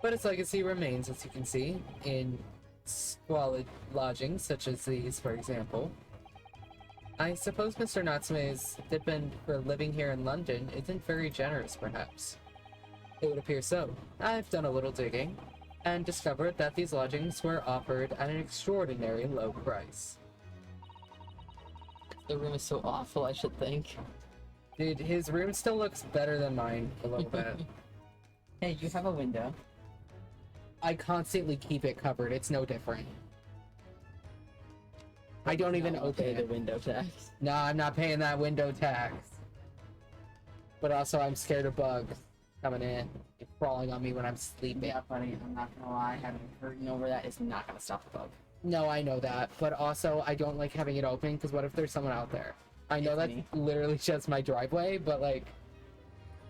S2: But its legacy remains, as you can see, in squalid lodgings such as these, for example. I suppose Mr. Natsume's stipend for living here in London isn't very generous, perhaps. It would appear so. I've done a little digging, and discovered that these lodgings were offered at an extraordinary low price.
S3: The room is so awful, I should think.
S2: Dude, his room still looks better than mine a little bit.
S3: Hey, you have a window.
S2: I constantly keep it covered, it's no different. I don't even open
S3: pay the
S2: it.
S3: window tax.
S2: No, I'm not paying that window tax. But also, I'm scared of bugs coming in and crawling on me when I'm sleeping.
S3: Yeah, buddy, I'm not gonna lie, having a curtain over that is not gonna stop the bug.
S2: No, I know that, but also I don't like having it open because what if there's someone out there? I know
S3: It's
S2: that's
S3: me.
S2: literally just my driveway, but like,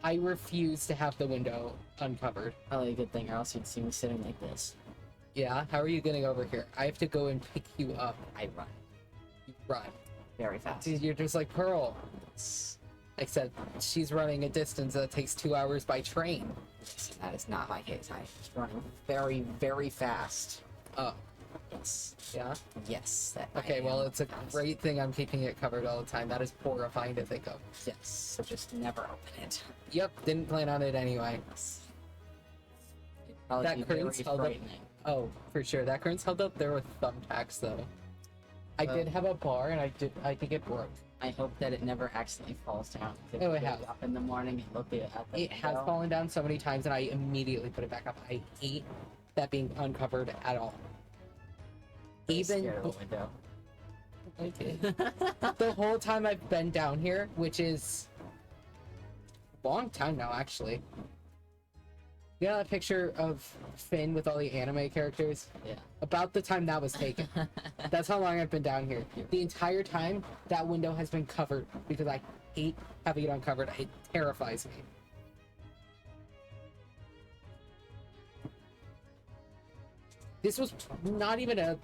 S2: I refuse to have the window uncovered.
S3: Probably a good thing, or else you'd see me sitting like this.
S2: Yeah, how are you getting over here? I have to go and pick you up.
S3: I run
S2: You run.
S3: very fast.
S2: See, you're just like Pearl. Except she's running a distance that takes 2 hours by train.
S3: That is not my case. I'm running very, very fast.
S2: Oh,
S3: Yes.
S2: yeah?
S3: Yes. That
S2: Okay,
S3: I am
S2: well, it's a
S3: fast.
S2: great thing I'm keeping it covered all the time. That is horrifying to think of.
S3: Yes. So just never open it.
S2: Yep, didn't plan on it anyway.
S3: It'd probably
S2: That
S3: be
S2: curtain's
S3: very
S2: held up.
S3: frightening.
S2: Oh, for sure. That curtain's held up there with thumbtacks, though. I
S3: Oh.
S2: did have a bar, and I think it broke.
S3: I hope that it never accidentally falls down. If
S2: Oh, it
S3: you
S2: has.
S3: wake up in the morning and look at the
S2: It has
S3: window,
S2: fallen down so many times, and I immediately put it back up. I hate that being uncovered at all.
S3: I'm
S2: Even
S3: scared of the window.
S2: Okay. The whole time I've been down here, which is a long time now, actually. You know that picture of Finn with all the anime characters?
S3: Yeah.
S2: About the time that was taken. That's how long I've been down here. The entire time, that window has been covered because I hate having it uncovered. It terrifies me. This was not even a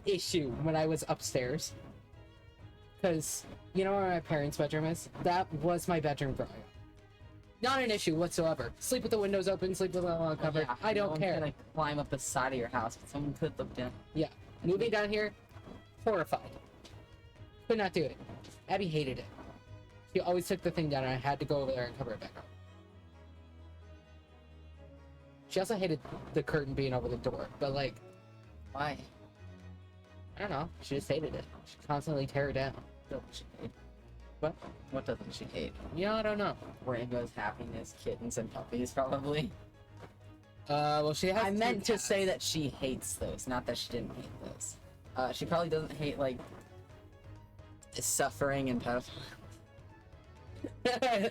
S2: issue when I was upstairs. Because, you know where my parents' bedroom is? That was my bedroom growing up. Not an issue whatsoever. Sleep with the windows open, sleep with them uncovered.
S3: Yeah,
S2: I
S3: no
S2: don't
S3: one's
S2: care.
S3: gonna climb up the side of your house, but someone could look down.
S2: Yeah. Moving down here, horrified. Could not do it. Abby hated it. She always took the thing down and I had to go over there and cover it back up. She also hated the curtain being over the door, but like,
S3: Why?
S2: I don't know. She just hated it. She constantly tear it down.
S3: What doesn't she hate?
S2: What?
S3: What doesn't she hate?
S2: Yeah, I don't know.
S3: Rainbows, happiness, kittens, and puppies, probably.
S2: Well, she has.
S3: I
S2: two
S3: meant to
S2: cats.
S3: say that she hates those, not that she didn't hate those. She probably doesn't hate, like, suffering and pedophiles.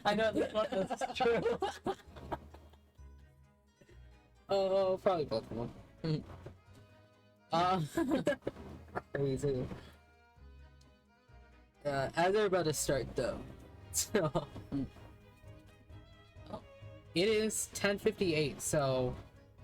S3: I know this is true.
S2: Oh, probably both of them. Crazy. As they're about to start, though, so it is 10:58. So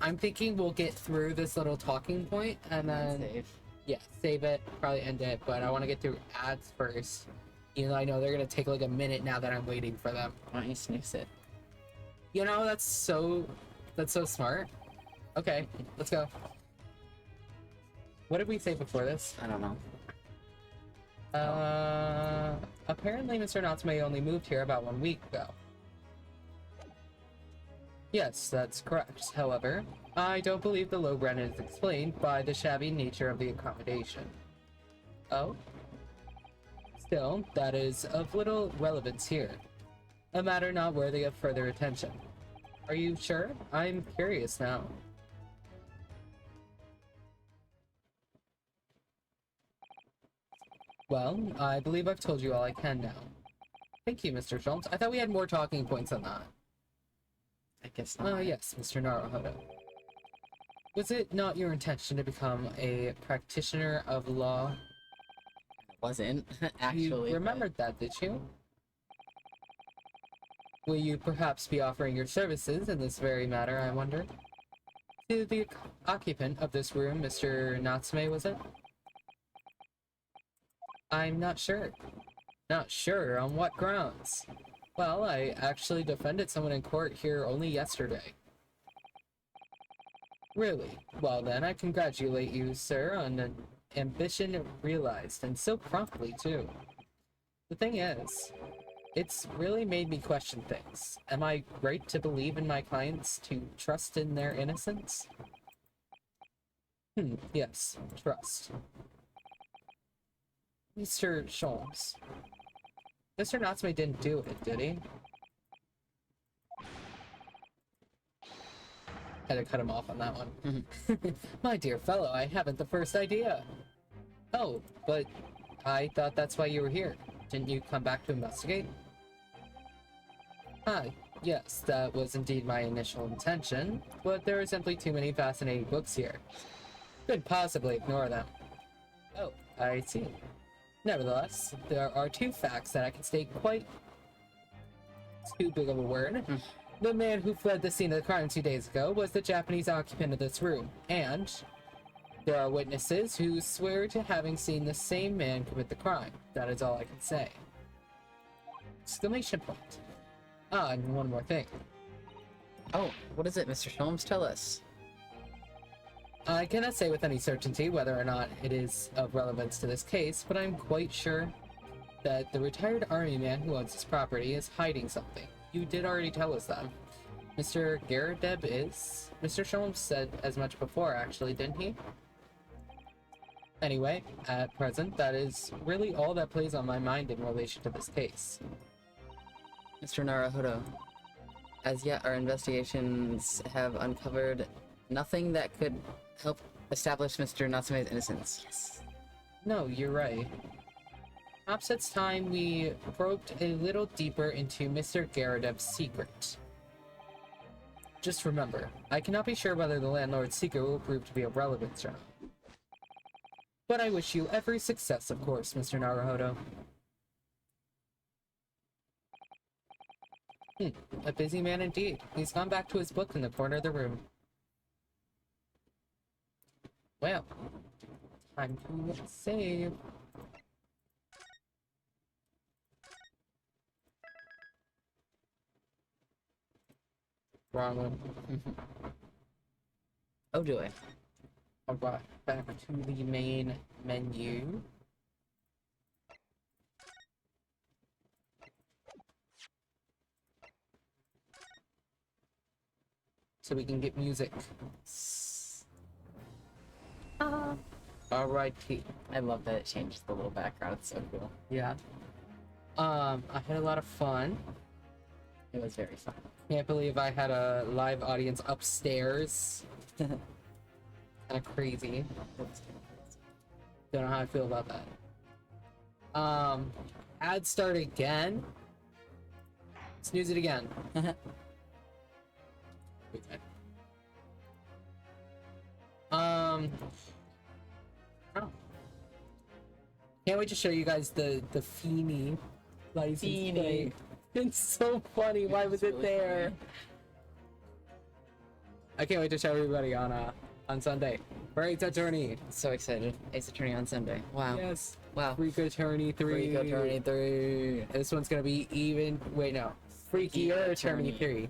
S2: I'm thinking we'll get through this little talking point and then
S3: Save.
S2: yeah, save it, probably end it. But I want to get through ads first. Even though I know they're gonna take like a minute now that I'm waiting for them.
S3: Why don't you snooze it?
S2: You know, that's so smart. Okay, let's go. What did we say before this?
S3: I don't know.
S2: Apparently Mr. Natsume only moved here about 1 week ago. Yes, that's correct. However, I don't believe the low rent is explained by the shabby nature of the accommodation. Oh? Still, that is of little relevance here. A matter not worthy of further attention. Are you sure? I'm curious now. Well, I believe I've told you all I can now. Thank you, Mr. Sholmes. I thought we had more talking points on that.
S3: I guess not.
S2: Oh, yes, Mr. Naruhodo. Was it not your intention to become a practitioner of law?
S3: Wasn't, actually.
S2: You remembered that, did you? Will you perhaps be offering your services in this very matter, I wonder? To the occupant of this room, Mr. Natsume, was it? I'm not sure. Not sure? On what grounds? Well, I actually defended someone in court here only yesterday. Really? Well then, I congratulate you, sir, on an ambition realized, and so promptly, too. The thing is, it's really made me question things. Am I right to believe in my clients, to trust in their innocence? Yes, trust. Mr. Sholmes. Mr. Natsume didn't do it, did he? Had to cut him off on that one. My dear fellow, I haven't the first idea. Oh, but I thought that's why you were here. Didn't you come back to investigate? Hi. Yes, that was indeed my initial intention, but there are simply too many fascinating books here. Could possibly ignore them. Oh, I see. Nevertheless, there are two facts that I can state quite too big of a word. The man who fled the scene of the crime 2 days ago was the Japanese occupant of this room, and there are witnesses who swear to having seen the same man commit the crime. That is all I can say. Exclamation point. Ah, and one more thing.
S3: Oh, what is it, Mr. Sholmes? Tell us.
S2: I cannot say with any certainty whether or not it is of relevance to this case, but I'm quite sure that the retired army man who owns this property is hiding something. You did already tell us that. Mr. Garadeb is? Mr. Sholmes said as much before, actually, didn't he? Anyway, at present, that is really all that plays on my mind in relation to this case.
S3: Mr. Naruhodo, as yet our investigations have uncovered nothing that could help establish Mr. Natsume's innocence. Yes.
S2: No, you're right. Perhaps it's time we probed a little deeper into Mr. Garadeb's secret. Just remember, I cannot be sure whether the landlord's secret will prove to be of relevance or not. But I wish you every success, of course, Mr. Naruhodo. A busy man indeed. He's gone back to his book in the corner of the room. Well, time to save. Wrong one.
S3: Oh, do I?
S2: Alright, back to the main menu. So we can get music. Alrighty.
S3: I love that it changes the little background. It's so cool.
S2: Yeah. I had a lot of fun.
S3: It was very fun.
S2: Can't believe I had a live audience upstairs. Kind of crazy. Don't know how I feel about that. Ad start again. Snooze it again. Okay. Oh. Can't wait to show you guys the Feeny license plate. It's so funny. Why was it there? I can't wait to show everybody on Sunday. For Ace Attorney.
S3: So excited. Ace Attorney on Sunday. Wow.
S2: Yes.
S3: Wow.
S2: Freak Attorney 3.
S3: Freak Attorney 3.
S2: This one's gonna be even. Wait, no. Freakier Attorney 3.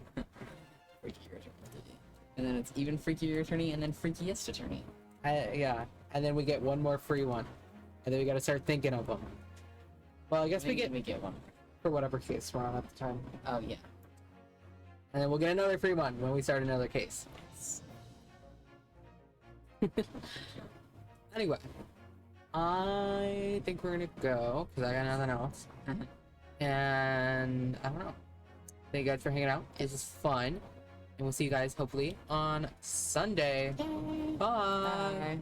S3: Freakier Attorney. And then it's even Freakier Attorney and then Freakiest Attorney.
S2: Yeah. And then we get one more free one. And then we gotta start thinking of them. Well, I guess we get
S3: one.
S2: for whatever case we're on at the time.
S3: Oh, yeah.
S2: And then we'll get another free one when we start another case. Anyway, I think we're gonna go because I got nothing else. And I don't know. Thank you guys for hanging out. This is fun. And we'll see you guys hopefully on Sunday. Bye.
S3: Bye.